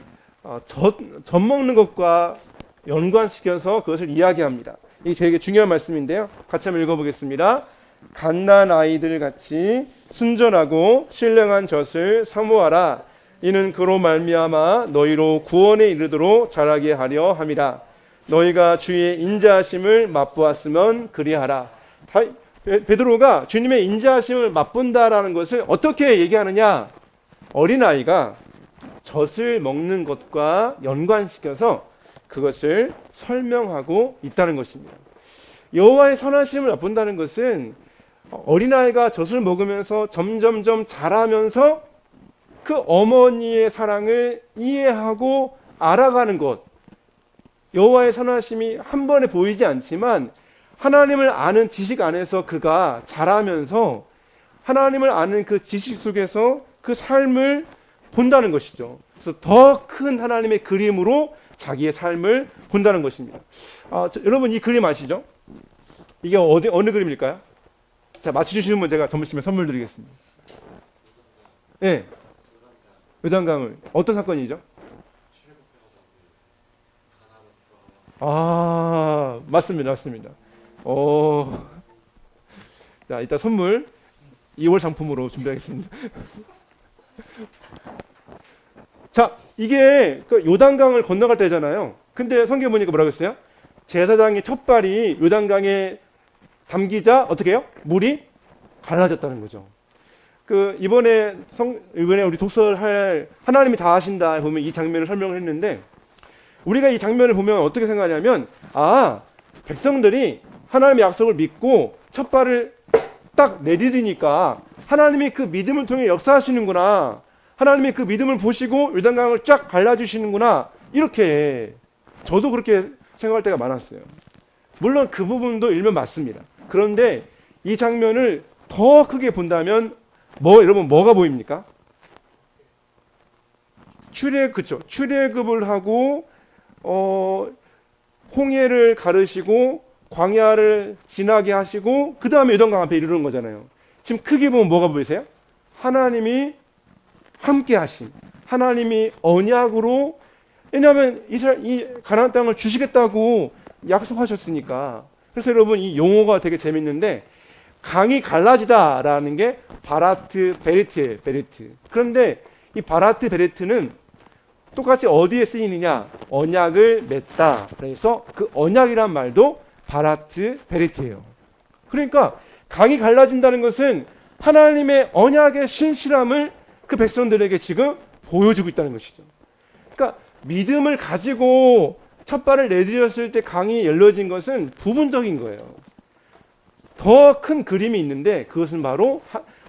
젖 먹는 것과 연관시켜서 그것을 이야기합니다. 이게 되게 중요한 말씀인데요. 같이 한번 읽어보겠습니다. 갓난 아이들 같이 순전하고 신령한 젖을 사모하라. 이는 그로 말미암아 너희로 구원에 이르도록 자라게 하려 함이라. 너희가 주의 인자하심을 맛보았으면 그리하라. 베드로가 주님의 인자하심을 맛본다라는 것을 어떻게 얘기하느냐? 어린아이가 젖을 먹는 것과 연관시켜서 그것을 설명하고 있다는 것입니다. 여호와의 선하심을 맛본다는 것은 어린아이가 젖을 먹으면서 점점점 자라면서 그 어머니의 사랑을 이해하고 알아가는 것. 여호와의 선하심이 한 번에 보이지 않지만 하나님을 아는 지식 안에서 그가 자라면서 하나님을 아는 그 지식 속에서 그 삶을 본다는 것이죠. 그래서 더 큰 하나님의 그림으로 자기의 삶을 본다는 것입니다. 여러분 이 그림 아시죠? 이게 어느 그림일까요? 자, 맞춰주시는 분 제가 점심에 선물 드리겠습니다. 네. 요단강을 어떤 사건이죠? 맞습니다. 자, 이따 선물 2월 상품으로 준비하겠습니다. 자, 이게 그 요단강을 건너갈 때잖아요. 근데 성경 보니까 뭐라고 했어요? 제사장의 첫발이 요단강에 담기자 어떻게 해요? 물이 갈라졌다는 거죠. 이번에 우리 독서할 하나님이 다 하신다 보면 이 장면을 설명을 했는데 우리가 이 장면을 보면 어떻게 생각하냐면 백성들이 하나님의 약속을 믿고 첫발을 딱 내디디니까 하나님이 그 믿음을 통해 역사하시는구나. 하나님이 그 믿음을 보시고 요단강을 쫙 갈라주시는구나. 이렇게 저도 그렇게 생각할 때가 많았어요. 물론 그 부분도 일면 맞습니다. 그런데 이 장면을 더 크게 본다면 여러분 뭐가 보입니까? 출애굽을 하고 홍해를 가르시고 광야를 지나게 하시고 그 다음에 요단강 앞에 이르는 거잖아요. 지금 크게 보면 뭐가 보이세요? 하나님이 함께 하심, 하나님이 언약으로, 왜냐하면 이 가나안 땅을 주시겠다고 약속하셨으니까. 그래서 여러분 이 용어가 되게 재밌는데 강이 갈라지다라는 게 바라트 베리트예요. 베리트. 그런데 이 바라트 베리트는 똑같이 어디에 쓰이느냐? 언약을 맺다. 그래서 그 언약이란 말도 바라트 베리트예요. 그러니까 강이 갈라진다는 것은 하나님의 언약의 신실함을 그 백성들에게 지금 보여주고 있다는 것이죠. 그러니까 믿음을 가지고 첫 발을 내디뎠을 때 강이 열려진 것은 부분적인 거예요. 더 큰 그림이 있는데 그것은 바로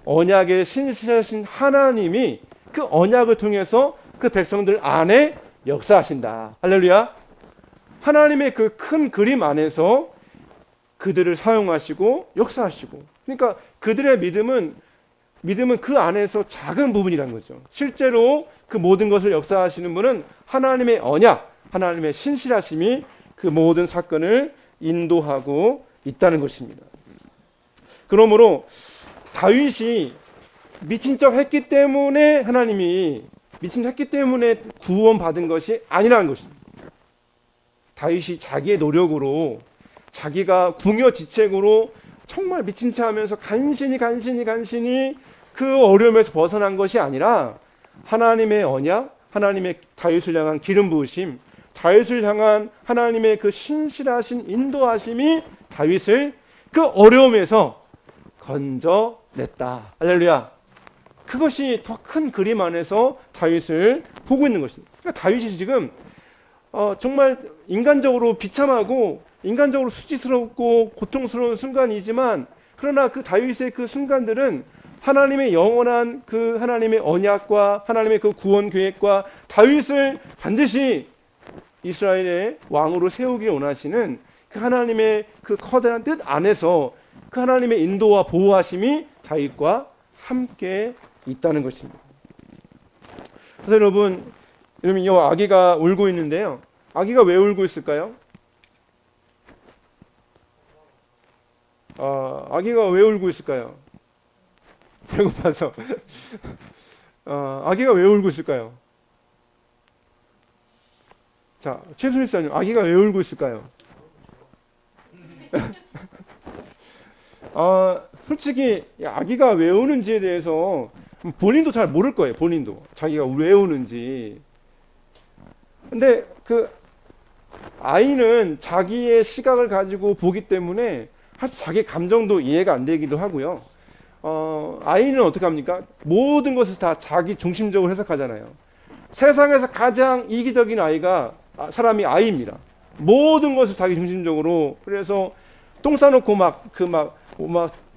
언약의 신실하신 하나님이 그 언약을 통해서 그 백성들 안에 역사하신다. 할렐루야. 하나님의 그 큰 그림 안에서 그들을 사용하시고 역사하시고, 그러니까 그들의 믿음은 그 안에서 작은 부분이라는 거죠. 실제로 그 모든 것을 역사하시는 분은 하나님의 언약, 하나님의 신실하심이 그 모든 사건을 인도하고 있다는 것입니다. 그러므로 다윗이 미친 척 했기 때문에 하나님이 미친 척 했기 때문에 구원받은 것이 아니라는 것입니다. 다윗이 자기의 노력으로, 자기가 궁여지책으로 정말 미친 척 하면서 간신히 그 어려움에서 벗어난 것이 아니라 하나님의 언약, 하나님의 다윗을 향한 기름 부으심, 다윗을 향한 하나님의 그 신실하신 인도하심이 다윗을 그 어려움에서 건져냈다. 할렐루야. 그것이 더 큰 그림 안에서 다윗을 보고 있는 것입니다. 그러니까 다윗이 지금 정말 인간적으로 비참하고 인간적으로 수치스럽고 고통스러운 순간이지만, 그러나 그 다윗의 그 순간들은 하나님의 영원한 그 하나님의 언약과 하나님의 그 구원 계획과 다윗을 반드시 이스라엘의 왕으로 세우기 원하시는 그 하나님의 그 커다란 뜻 안에서 그 하나님의 인도와 보호하심이 다윗과 함께 있다는 것입니다. 그래서 여러분 이 아기가 울고 있는데요. 아기가 왜 울고 있을까요? 아기가 왜 울고 있을까요? 배고파서. 아기가 왜 울고 있을까요? 자, 최순희사님, 아기가 왜 울고 있을까요? 솔직히 아기가 왜 우는지에 대해서 본인도 잘 모를 거예요. 본인도 자기가 왜 우는지. 근데 그 아이는 자기의 시각을 가지고 보기 때문에 사실 자기 감정도 이해가 안 되기도 하고요. 아이는 어떻게 합니까? 모든 것을 다 자기 중심적으로 해석하잖아요. 세상에서 가장 이기적인 사람이 아이입니다. 모든 것을 자기 중심적으로. 그래서 똥 싸놓고 막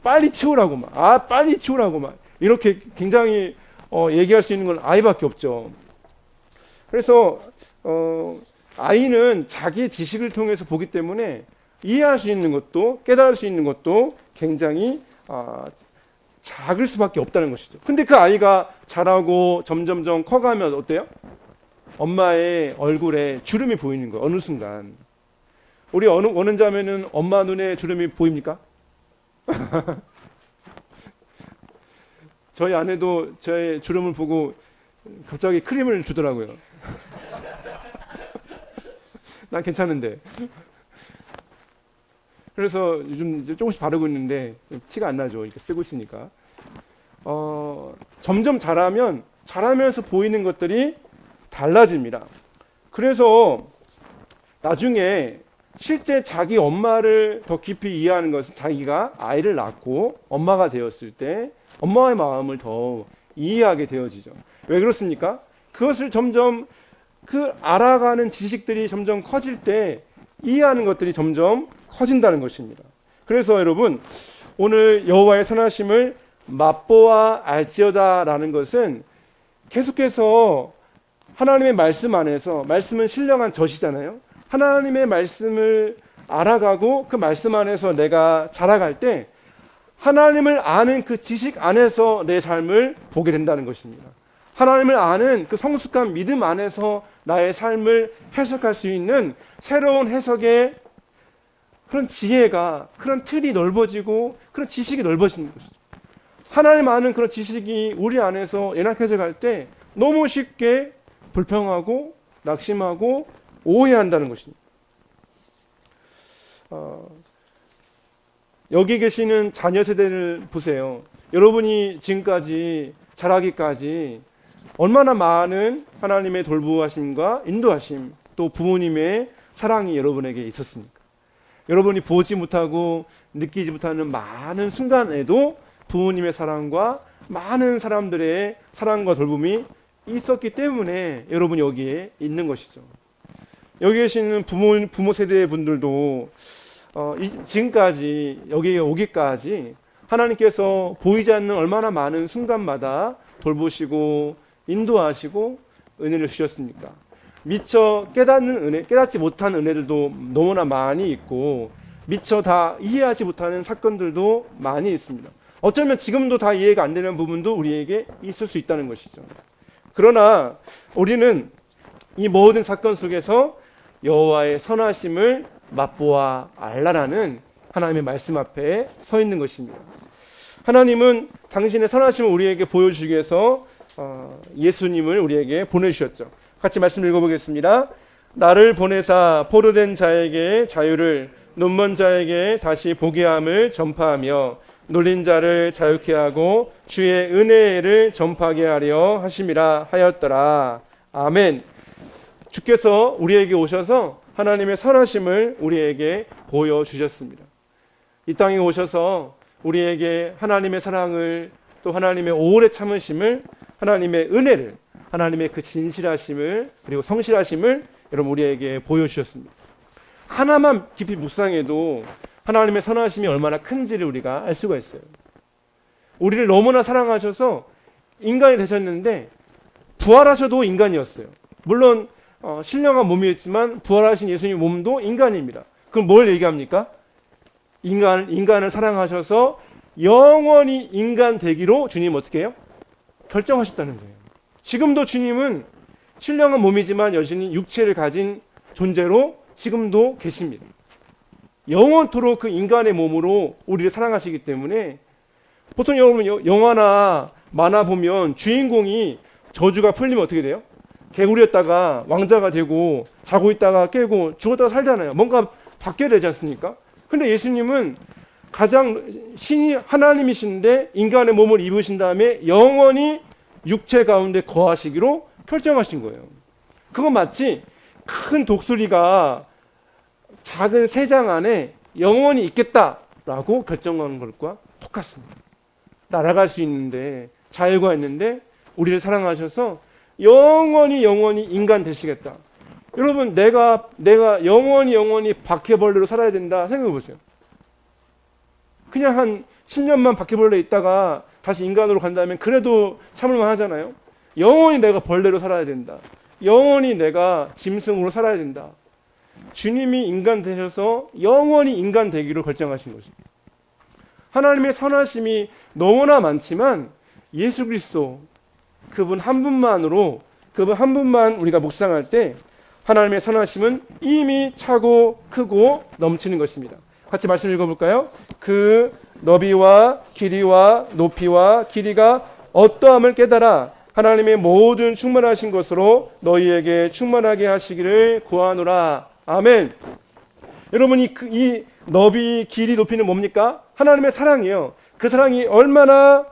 빨리 치우라고 빨리 치우라고 이렇게 굉장히 얘기할 수 있는 건 아이밖에 없죠. 그래서 아이는 자기 지식을 통해서 보기 때문에 이해할 수 있는 것도 깨달을 수 있는 것도 굉장히 작을 수밖에 없다는 것이죠. 근데 그 아이가 자라고 점점점 커가면 어때요? 엄마의 얼굴에 주름이 보이는 거예요. 어느 순간. 우리 어느 자매는 엄마 눈에 주름이 보입니까? 저희 아내도 저의 주름을 보고 갑자기 크림을 주더라고요. 난 괜찮은데. 그래서 요즘 이제 조금씩 바르고 있는데 티가 안 나죠. 이렇게 쓰고 있으니까. 점점 자라면서 보이는 것들이 달라집니다. 그래서 나중에 실제 자기 엄마를 더 깊이 이해하는 것은 자기가 아이를 낳고 엄마가 되었을 때 엄마의 마음을 더 이해하게 되어지죠. 왜 그렇습니까? 그것을 점점 알아가는 지식들이 점점 커질 때 이해하는 것들이 점점 커진다는 것입니다. 그래서 여러분 오늘 여호와의 선하심을 맛보아 알지어다라는 것은 계속해서 하나님의 말씀 안에서, 말씀은 신령한 젖이잖아요. 하나님의 말씀을 알아가고 그 말씀 안에서 내가 자라갈 때 하나님을 아는 그 지식 안에서 내 삶을 보게 된다는 것입니다. 하나님을 아는 그 성숙한 믿음 안에서 나의 삶을 해석할 수 있는 새로운 해석의 그런 지혜가, 그런 틀이 넓어지고 그런 지식이 넓어지는 것이죠. 하나님 아는 그런 지식이 우리 안에서 연약해져 갈 때 너무 쉽게 불평하고 낙심하고 오해한다는 것입니다. 여기 계시는 자녀 세대를 보세요. 여러분이 지금까지 자라기까지 얼마나 많은 하나님의 돌보하심과 인도하심, 또 부모님의 사랑이 여러분에게 있었습니까? 여러분이 보지 못하고 느끼지 못하는 많은 순간에도 부모님의 사랑과 많은 사람들의 사랑과 돌봄이 있었기 때문에 여러분이 여기에 있는 것이죠. 여기 계시는 부모 세대의 분들도 지금까지 여기에 오기까지 하나님께서 보이지 않는 얼마나 많은 순간마다 돌보시고 인도하시고 은혜를 주셨습니까? 미처 깨닫는 은혜, 깨닫지 못한 은혜들도 너무나 많이 있고 미처 다 이해하지 못하는 사건들도 많이 있습니다. 어쩌면 지금도 다 이해가 안 되는 부분도 우리에게 있을 수 있다는 것이죠. 그러나 우리는 이 모든 사건 속에서 여호와의 선하심을 맛보아 알라라는 하나님의 말씀 앞에 서 있는 것입니다. 하나님은 당신의 선하심을 우리에게 보여주기 위해서 예수님을 우리에게 보내주셨죠. 같이 말씀 읽어보겠습니다. 나를 보내사 포로된 자에게 자유를, 눈먼 자에게 다시 보게 함을 전파하며 놀린 자를 자유케 하고 주의 은혜를 전파하게 하려 하심이라 하였더라. 아멘. 주께서 우리에게 오셔서 하나님의 선하심을 우리에게 보여주셨습니다. 이 땅에 오셔서 우리에게 하나님의 사랑을, 또 하나님의 오래 참으심을, 하나님의 은혜를, 하나님의 그 진실하심을, 그리고 성실하심을 여러분 우리에게 보여주셨습니다. 하나만 깊이 묵상해도 하나님의 선하심이 얼마나 큰지를 우리가 알 수가 있어요. 우리를 너무나 사랑하셔서 인간이 되셨는데 부활하셔도 인간이었어요. 물론 신령한 몸이었지만 부활하신 예수님 몸도 인간입니다. 그럼 뭘 얘기합니까? 인간을 사랑하셔서 영원히 인간 되기로 주님 어떻게 해요? 결정하셨다는 거예요. 지금도 주님은 신령한 몸이지만 여전히 육체를 가진 존재로 지금도 계십니다. 영원토록 그 인간의 몸으로 우리를 사랑하시기 때문에 보통 여러분 영화나 만화 보면 주인공이 저주가 풀리면 어떻게 돼요? 개구리였다가 왕자가 되고 자고 있다가 깨고 죽었다가 살잖아요. 뭔가 바뀌어야 되지 않습니까? 근데 예수님은 가장 신이 하나님이신데 인간의 몸을 입으신 다음에 영원히 육체 가운데 거하시기로 결정하신 거예요. 그거 마치 큰 독수리가 작은 새장 안에 영원히 있겠다라고 결정하는 것과 똑같습니다. 날아갈 수 있는데, 자유가 있는데 우리를 사랑하셔서 영원히 인간 되시겠다. 여러분, 내가 영원히 바퀴벌레로 살아야 된다 생각해 보세요. 그냥 한 10년만 바퀴벌레 있다가 다시 인간으로 간다면 그래도 참을만 하잖아요. 영원히 내가 벌레로 살아야 된다. 영원히 내가 짐승으로 살아야 된다. 주님이 인간 되셔서 영원히 인간 되기로 결정하신 것입니다. 하나님의 선하심이 너무나 많지만 예수 그리스도 그분 한 분만으로, 그분 한 분만 우리가 묵상할 때 하나님의 선하심은 이미 차고 크고 넘치는 것입니다. 같이 말씀 읽어볼까요? 그 너비와 길이와 높이와 길이가 어떠함을 깨달아 하나님의 모든 충만하신 것으로 너희에게 충만하게 하시기를 구하노라. 아멘. 여러분, 이 너비, 길이, 높이는 뭡니까? 하나님의 사랑이에요. 그 사랑이 얼마나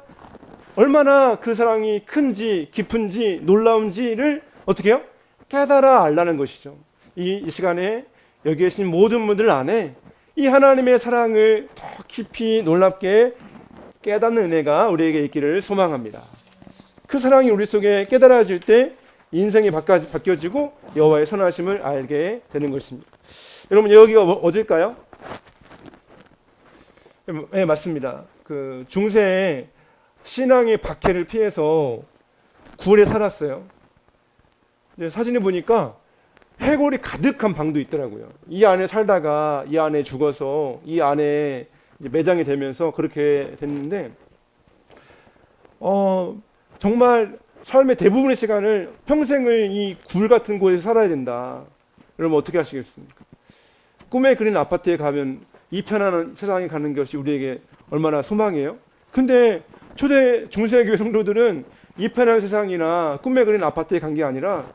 그 사랑이 큰지, 깊은지, 놀라운지를 어떻게 해요? 깨달아 알라는 것이죠. 이 시간에 여기 계신 모든 분들 안에 이 하나님의 사랑을 더 깊이 놀랍게 깨닫는 은혜가 우리에게 있기를 소망합니다. 그 사랑이 우리 속에 깨달아질 때 인생이 바뀌어지고 여호와의 선하심을 알게 되는 것입니다. 여러분, 여기가 어딜까요? 네, 맞습니다. 그 중세에 신앙의 박해를 피해서 굴에 살았어요. 사진을 보니까 해골이 가득한 방도 있더라고요. 이 안에 살다가 이 안에 죽어서 이 안에 이제 매장이 되면서 그렇게 됐는데, 정말 삶의 대부분의 시간을 평생을 이 굴 같은 곳에서 살아야 된다. 여러분 어떻게 하시겠습니까? 꿈에 그린 아파트에 가면 이 편안한 세상에 가는 것이 우리에게 얼마나 소망이에요? 근데 초대 중세교회 성도들은 이 편안한 세상이나 꿈에 그린 아파트에 간 게 아니라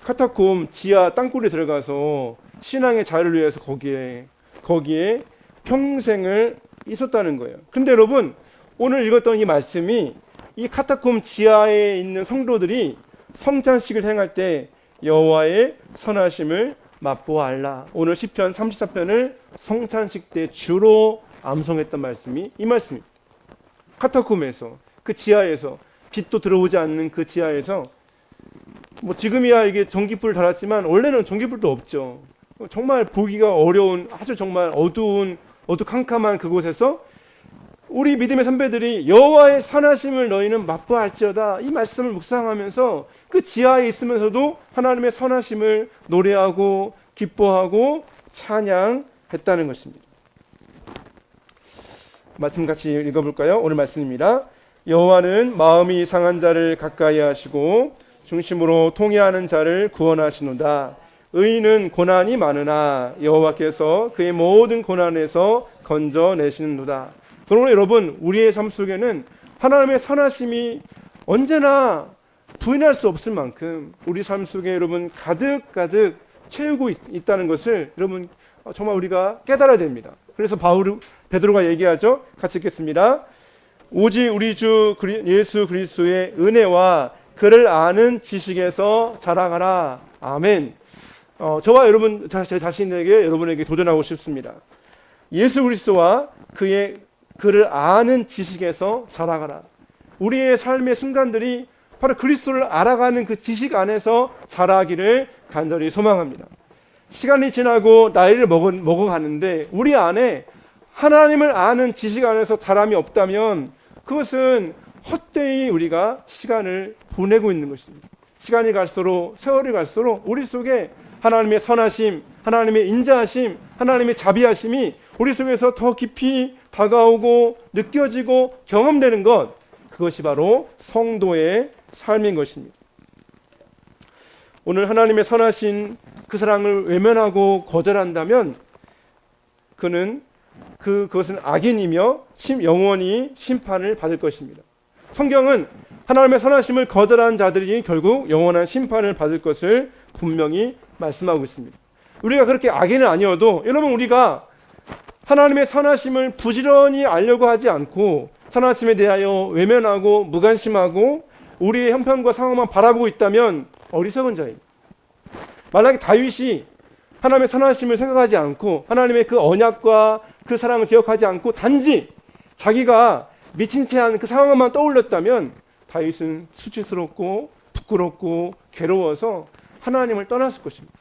카타콤 지하 땅굴에 들어가서 신앙의 자유를 위해서 거기에 평생을 있었다는 거예요. 근데 여러분, 오늘 읽었던 이 말씀이 이 카타콤 지하에 있는 성도들이 성찬식을 행할 때 여호와의 선하심을 맛보알라. 오늘 시편 34편을 성찬식 때 주로 암송했던 말씀이 이 말씀입니다. 카타콤에서, 그 지하에서, 빛도 들어오지 않는 그 지하에서, 뭐 지금이야 이게 전기불을 달았지만 원래는 전기불도 없죠. 정말 보기가 어려운, 아주 정말 어두컴컴한 그곳에서 우리 믿음의 선배들이 여호와의 선하심을 너희는 맛보알지어다, 이 말씀을 묵상하면서 그 지하에 있으면서도 하나님의 선하심을 노래하고 기뻐하고 찬양했다는 것입니다. 말씀 같이 읽어볼까요? 오늘 말씀입니다. 여호와는 마음이 상한 자를 가까이 하시고 중심으로 통회하는 자를 구원하시노다. 의인은 고난이 많으나 여호와께서 그의 모든 고난에서 건져내시는도다. 그러므로 여러분, 우리의 삶 속에는 하나님의 선하심이 언제나 부인할 수 없을 만큼 우리 삶 속에 여러분 가득 채우고 있다는 것을 여러분 정말 우리가 깨달아야 됩니다. 그래서 베드로가 얘기하죠. 같이 읽겠습니다. 오직 우리 주 예수 그리스도의 은혜와 그를 아는 지식에서 자랑하라. 아멘. 저와 여러분, 제 자신에게 여러분에게 도전하고 싶습니다. 예수 그리스도와 그의 그를 아는 지식에서 자라가라. 우리의 삶의 순간들이 바로 그리스도를 알아가는 그 지식 안에서 자라기를 간절히 소망합니다. 시간이 지나고 나이를 먹어가는데 우리 안에 하나님을 아는 지식 안에서 자람이 없다면 그것은 헛되이 우리가 시간을 보내고 있는 것입니다. 시간이 갈수록, 세월이 갈수록 우리 속에 하나님의 선하심, 하나님의 인자하심, 하나님의 자비하심이 우리 속에서 더 깊이 다가오고 느껴지고 경험되는 것, 그것이 바로 성도의 삶인 것입니다. 오늘 하나님의 선하신 그 사랑을 외면하고 거절한다면 그것은 악인이며 영원히 심판을 받을 것입니다. 성경은 하나님의 선하심을 거절한 자들이 결국 영원한 심판을 받을 것을 분명히 말씀하고 있습니다. 우리가 그렇게 악인은 아니어도 여러분, 우리가 하나님의 선하심을 부지런히 알려고 하지 않고 선하심에 대하여 외면하고 무관심하고 우리의 형편과 상황만 바라보고 있다면 어리석은 자입니다. 만약에 다윗이 하나님의 선하심을 생각하지 않고 하나님의 그 언약과 그 사랑을 기억하지 않고 단지 자기가 미친 채 한 그 상황만 떠올렸다면 다윗은 수치스럽고 부끄럽고 괴로워서 하나님을 떠났을 것입니다.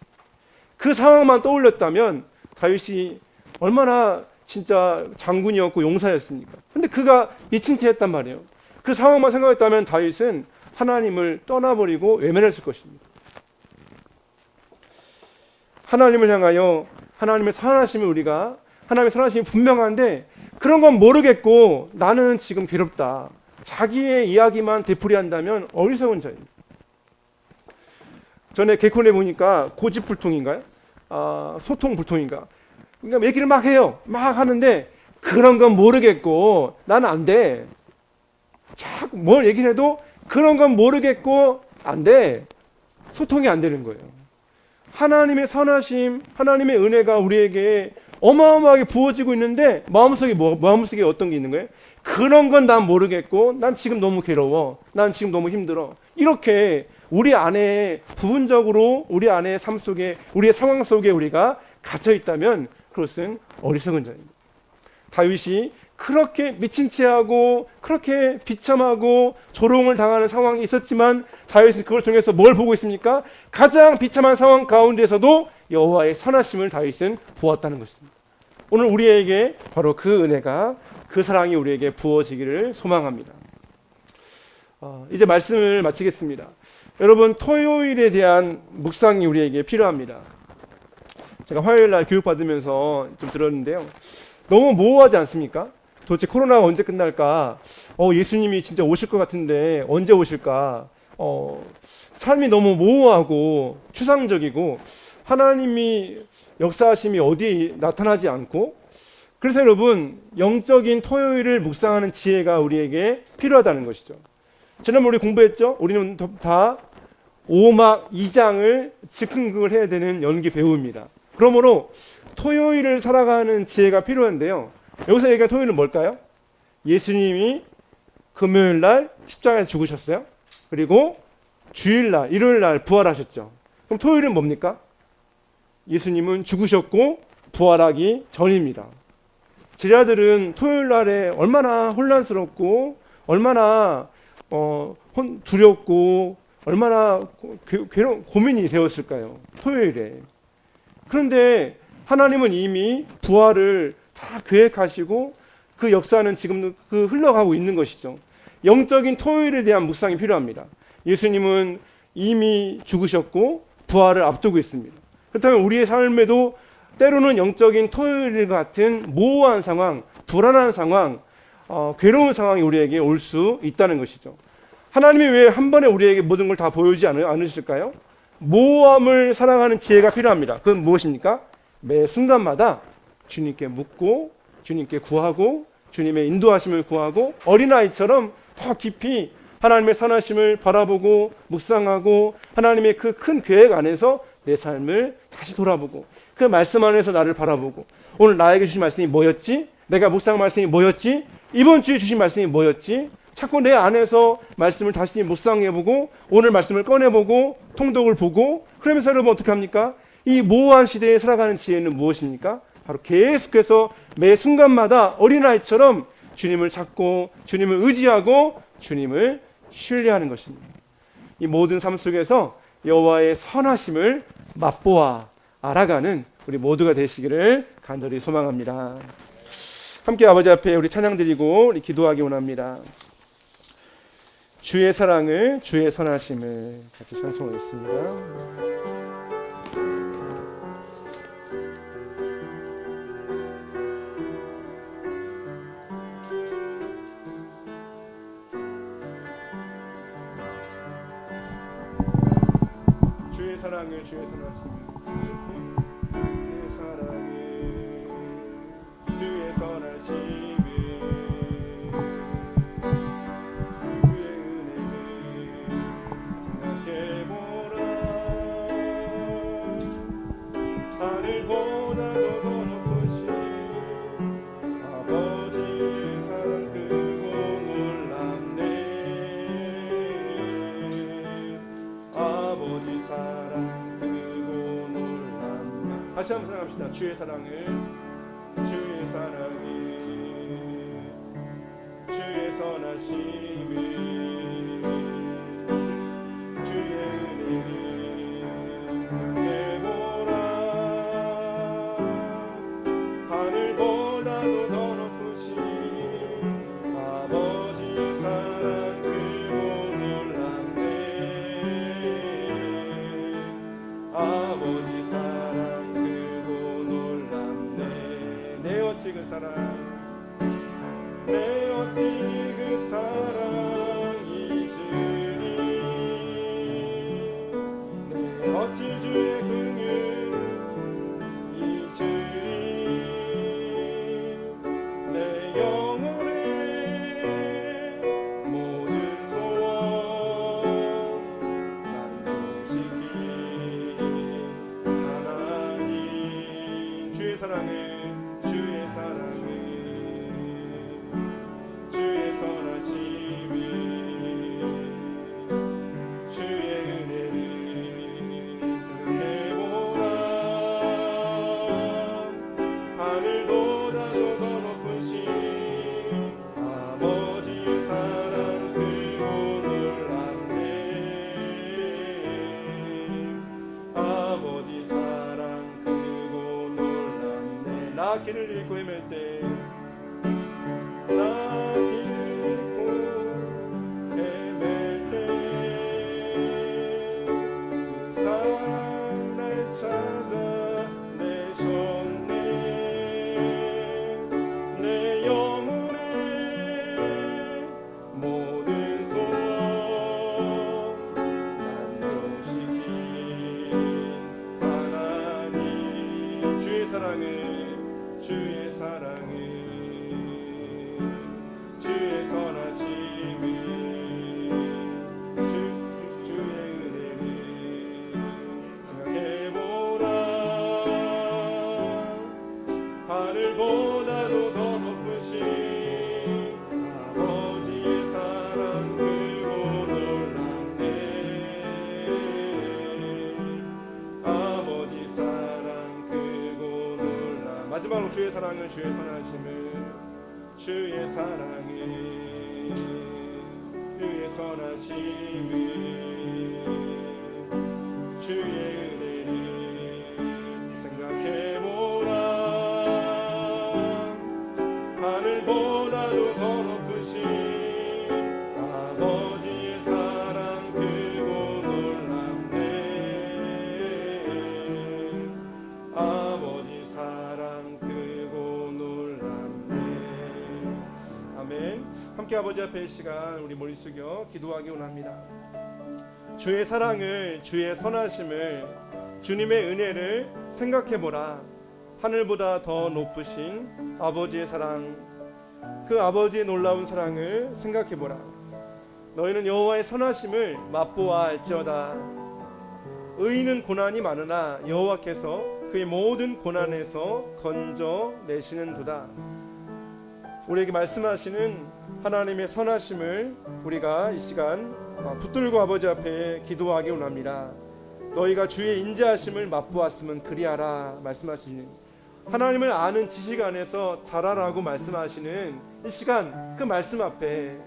그 상황만 떠올렸다면 다윗이 얼마나 진짜 장군이었고 용사였습니까? 근데 그가 미친 채 했단 말이에요. 그 상황만 생각했다면 다윗은 하나님을 떠나버리고 외면했을 것입니다. 하나님을 향하여 하나님의 선하심을 우리가 하나님의 선하심이 분명한데 그런 건 모르겠고 나는 지금 괴롭다. 자기의 이야기만 되풀이한다면 어리석은 자입니다. 전에 개콘에 보니까 고집불통인가요? 소통불통인가? 그러니까 얘기를 막 해요. 막 하는데 그런 건 모르겠고 나는 안 돼. 자꾸 뭘 얘기를 해도 그런 건 모르겠고 안 돼. 소통이 안 되는 거예요. 하나님의 선하심, 하나님의 은혜가 우리에게 어마어마하게 부어지고 있는데 마음속에 어떤 게 있는 거예요? 그런 건 난 모르겠고 난 지금 너무 괴로워. 난 지금 너무 힘들어. 이렇게 우리 안에 부분적으로 우리 안의 삶 속에 우리의 상황 속에 우리가 갇혀 있다면 그것은 어리석은 자입니다. 다윗이 그렇게 미친 채하고 그렇게 비참하고 조롱을 당하는 상황이 있었지만 다윗은 그걸 통해서 뭘 보고 있습니까? 가장 비참한 상황 가운데서도 여호와의 선하심을 다윗은 보았다는 것입니다. 오늘 우리에게 바로 그 은혜가 그 사랑이 우리에게 부어지기를 소망합니다. 이제 말씀을 마치겠습니다. 여러분, 토요일에 대한 묵상이 우리에게 필요합니다. 제가 화요일 날 교육받으면서 좀 들었는데요. 너무 모호하지 않습니까? 도대체 코로나가 언제 끝날까? 예수님이 진짜 오실 것 같은데 언제 오실까? 삶이 너무 모호하고 추상적이고 하나님이 역사하심이 어디에 나타나지 않고, 그래서 여러분, 영적인 토요일을 묵상하는 지혜가 우리에게 필요하다는 것이죠. 지난번 우리 공부했죠? 우리는 다 5막 2장을 즉흥극을 해야 되는 연기 배우입니다. 그러므로 토요일을 살아가는 지혜가 필요한데요. 여기서 얘기한 토요일은 뭘까요? 예수님이 금요일 날 십자가에서 죽으셨어요. 그리고 주일날, 일요일날 부활하셨죠. 그럼 토요일은 뭡니까? 예수님은 죽으셨고 부활하기 전입니다. 제자들은 토요일 날에 얼마나 혼란스럽고 얼마나 두렵고 얼마나 고민이 되었을까요? 토요일에. 그런데 하나님은 이미 부활을 다 계획하시고 그 역사는 지금 흘러가고 있는 것이죠. 영적인 토요일에 대한 묵상이 필요합니다. 예수님은 이미 죽으셨고 부활을 앞두고 있습니다. 그렇다면 우리의 삶에도 때로는 영적인 토요일 같은 모호한 상황, 불안한 상황, 괴로운 상황이 우리에게 올 수 있다는 것이죠. 하나님이 왜 한 번에 우리에게 모든 걸 다 보여주지 않으실까요? 모호함을 살아가는 지혜가 필요합니다. 그건 무엇입니까? 매 순간마다 주님께 묻고 주님께 구하고 주님의 인도하심을 구하고 어린아이처럼 더 깊이 하나님의 선하심을 바라보고 묵상하고 하나님의 그 큰 계획 안에서 내 삶을 다시 돌아보고 그 말씀 안에서 나를 바라보고 오늘 나에게 주신 말씀이 뭐였지? 내가 묵상 말씀이 뭐였지? 이번 주에 주신 말씀이 뭐였지? 자꾸 내 안에서 말씀을 다시 묵상해보고 오늘 말씀을 꺼내보고 통독을 보고 그러면서 여러분 어떻게 합니까? 이 모호한 시대에 살아가는 지혜는 무엇입니까? 바로 계속해서 매 순간마다 어린아이처럼 주님을 찾고 주님을 의지하고 주님을 신뢰하는 것입니다. 이 모든 삶 속에서 여호와의 선하심을 맛보아 알아가는 우리 모두가 되시기를 간절히 소망합니다. 함께 아버지 앞에 우리 찬양 드리고 우리 기도하기 원합니다. 주의 사랑을 주의 선하심을 같이 찬송하겠습니다. 주의 사랑을 주의 선하심을 주의 사랑을 주의 선하심을 주의 은혜를 생각해보라. 하늘보다도 더 높으신 아버지의 사랑 크고 놀랍네. 아버지 사랑 크고 놀랍네. 다시 한번 생각합시다. 주의 사랑을 주의 사랑을 주의 선하심을 주의 은혜를 생각해보라. 하늘보다도 더 높으신 아버지의 사랑 크고 놀랍네. 아버지 사랑 크고 놀랍네. 내 어찌 그 사랑 내 어찌 그 사랑이 주니 내 어찌 주의 긍휼이 주니 내 영혼의 모든 소원 만족시키니 하나님. 주의 사랑을 주의 사랑을 주의 선하심을 주의 은혜를 생각해보라. 하늘보다도 더 높으신 아버지의 사랑 크고 놀랍네. 아버지 사랑 크고 놀랍네. 나 길을 잃고 헤맬 때 나 길을 잃고 헤맬 때 그 사랑 날 찾아내셨네. 내 영혼의 모든 소원 만족시킨 하나님. 주의 사랑을 주의 사랑을 주의 선하심을 주의 은혜를 생각해보라. 하늘보다도 더 높으신 아버지의 사랑 크고 놀랍네. 아버지 사랑 크고 놀랍네. 마지막으로 주의 사랑을 주의 선하심을 주의 사랑을 주의 선하심을 주의 은혜를 생각해보라. 하늘보다도 더 높으신 아버지의 사랑 크고 놀랍네. 아버지 사랑 크고 놀랍네. 아멘. 함께 아버지 앞에 이 시간 우리 머리 숙여 기도하기 원합니다. 주의 사랑을 주의 선하심을 주님의 은혜를 생각해보라. 하늘보다 더 높으신 아버지의 사랑, 그 아버지의 놀라운 사랑을 생각해보라. 너희는 여호와의 선하심을 맛보아 알지어다. 의인은 고난이 많으나 여호와께서 그의 모든 고난에서 건져내시는 도다. 우리에게 말씀하시는 하나님의 선하심을 우리가 이 시간 붙들고 아버지 앞에 기도하기 원합니다. 너희가 주의 인자하심을 맛보았으면 그리하라 말씀하시는 하나님을 아는 지식 안에서 자라라고 말씀하시는 이 시간, 그 말씀 앞에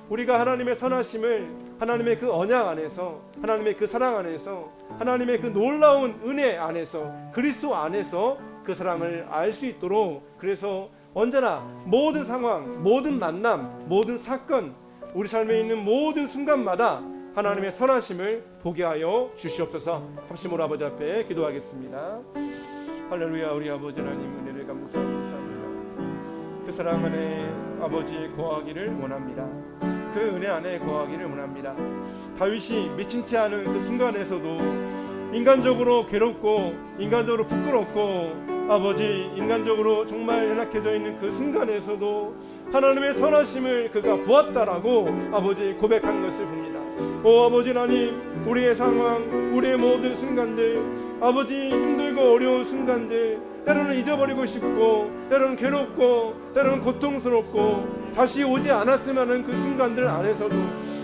우리가 하나님의 선하심을, 하나님의 그 언약 안에서, 하나님의 그 사랑 안에서, 하나님의 그 놀라운 은혜 안에서, 그리스도 안에서 그 사랑을 알 수 있도록, 그래서 언제나 모든 상황, 모든 만남, 모든 사건, 우리 삶에 있는 모든 순간마다 하나님의 선하심을 보게 하여 주시옵소서. 합심으로 아버지 앞에 기도하겠습니다. 할렐루야. 우리 아버지 하나님 은혜를 감사합니다. 그 사랑 안에 아버지 거하기를 원합니다. 그 은혜 안에 거하기를 원합니다. 다윗이 미친 채 하는 그 순간에서도 인간적으로 괴롭고 인간적으로 부끄럽고 아버지 인간적으로 정말 연약해져 있는 그 순간에서도 하나님의 선하심을 그가 보았다라고 아버지 고백한 것을 봅니다. 오 아버지 하나님, 우리의 상황, 우리의 모든 순간들, 아버지 힘들고 어려운 순간들, 때로는 잊어버리고 싶고 때로는 괴롭고 때로는 고통스럽고 다시 오지 않았으면 하는 그 순간들 안에서도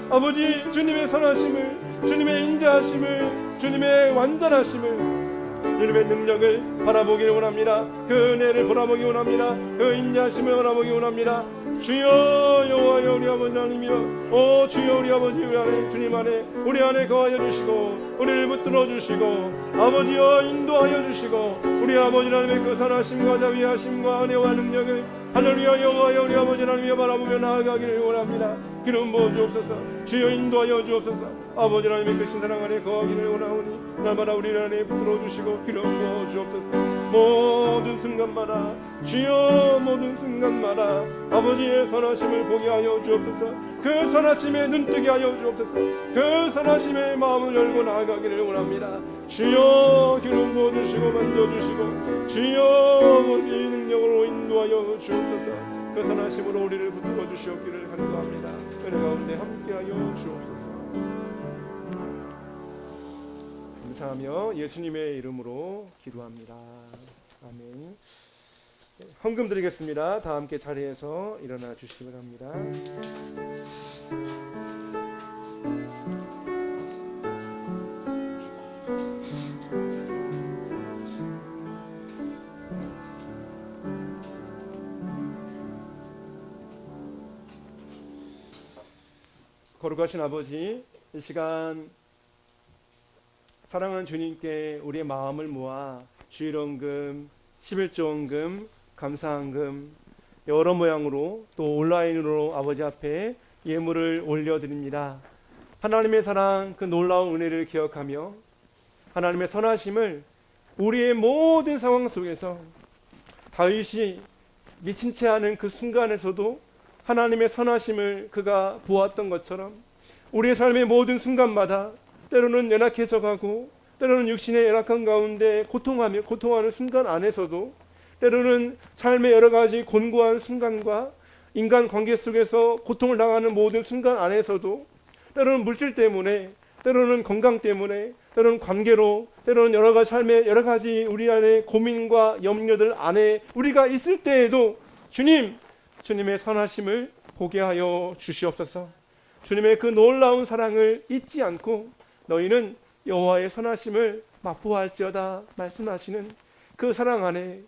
아버지 주님의 선하심을, 주님의 인자하심을, 주님의 완전하심을, 주님의 능력을 바라보기를 원합니다. 그 은혜를 바라보기 원합니다. 그 인자하심을 바라보기 원합니다. 주여 여호와여 우리 아버지 하나님이여, 오 주여 우리 아버지 우리 안에, 주님 안에, 우리 안에 거하여 주시고 우리를 붙들어 주시고 아버지여 인도하여 주시고 우리 아버지 하나님의 그 선하심과 자비하심과 은혜와 능력을 할렐루야 여호와여 우리 아버지 하나님이여 바라보며 나아가기를 원합니다. 기름 부어 주옵소서. 주여 인도하여 주옵소서. 아버지 하나님의 그 신사랑 안에 거하기를 원하오니 날마다 우리 안에 붙들어 주시고 기름 부어 주옵소서. 모든 순간마다 주여 모든 순간마다 아버지의 선하심을 보게 하여 주옵소서. 그 선하심에 눈뜨게 하여 주옵소서. 그 선하심에 마음을 열고 나아가기를 원합니다. 주여 기름 부어 주시고 만져주시고 주여 아버지 능력으로 인도하여 주옵소서. 그 선하심으로 우리를 붙들어 주시옵기를 간구합니다. 은혜 가운데 함께하여 주옵소서. 감사하며 예수님의 이름으로 기도합니다. 아멘. 헌금 드리겠습니다. 다 함께 자리에서 일어나 주시기 바랍니다. 거룩하신 아버지, 이 시간 사랑하는 주님께 우리의 마음을 모아 주일원금, 11조원금, 감사헌금 여러 모양으로 또 온라인으로 아버지 앞에 예물을 올려드립니다. 하나님의 사랑, 그 놀라운 은혜를 기억하며 하나님의 선하심을 우리의 모든 상황 속에서 다윗이 미친 채 하는 그 순간에서도 하나님의 선하심을 그가 보았던 것처럼 우리의 삶의 모든 순간마다 때로는 연약해져 가고 때로는 육신의 연약한 가운데 고통하는 순간 안에서도 때로는 삶의 여러 가지 곤고한 순간과 인간 관계 속에서 고통을 당하는 모든 순간 안에서도 때로는 물질 때문에, 때로는 건강 때문에, 때로는 관계로, 때로는 여러 가지 삶의 여러 가지 우리 안에 고민과 염려들 안에 우리가 있을 때에도 주님의 선하심을 보게 하여 주시옵소서. 주님의 그 놀라운 사랑을 잊지 않고 너희는 여호와의 선하심을 맛보아할지어다 말씀하시는 그 사랑 안에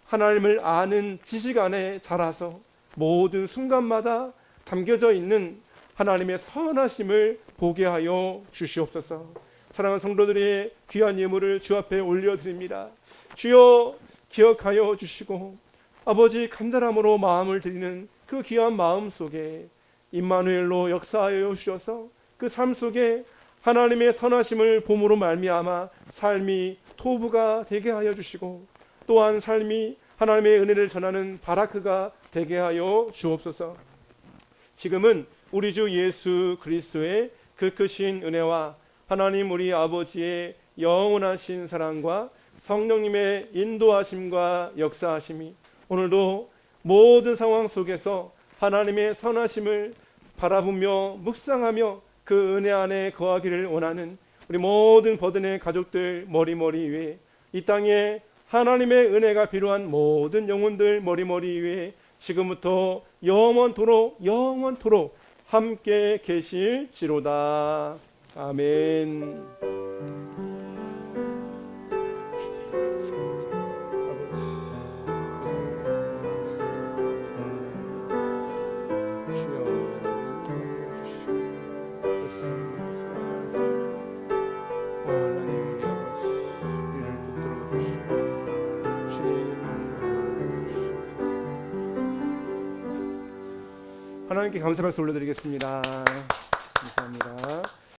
하나님을 아는 지식 안에 자라서 모든 순간마다 담겨져 있는 하나님의 선하심을 보게 하여 주시옵소서. 사랑하는 성도들의 귀한 예물을 주 앞에 올려드립니다. 주여 기억하여 주시고 아버지 간절함으로 마음을 드리는 그 귀한 마음 속에 임마누엘로 역사하여 주셔서 그 삶 속에 하나님의 선하심을 봄으로 말미암아 삶이 토부가 되게 하여 주시고 또한 삶이 하나님의 은혜를 전하는 바라크가 되게 하여 주옵소서. 지금은 우리 주 예수 그리스도의 그 크신 은혜와 하나님 우리 아버지의 영원하신 사랑과 성령님의 인도하심과 역사하심이 오늘도 모든 상황 속에서 하나님의 선하심을 바라보며 묵상하며 그 은혜 안에 거하기를 원하는 우리 모든 버든의 가족들 머리머리 위에, 이 땅에 하나님의 은혜가 필요한 모든 영혼들 머리머리 위에 지금부터 영원토록 함께 계실지로다. 아멘. 하나님께 감사 박수 올려드리겠습니다.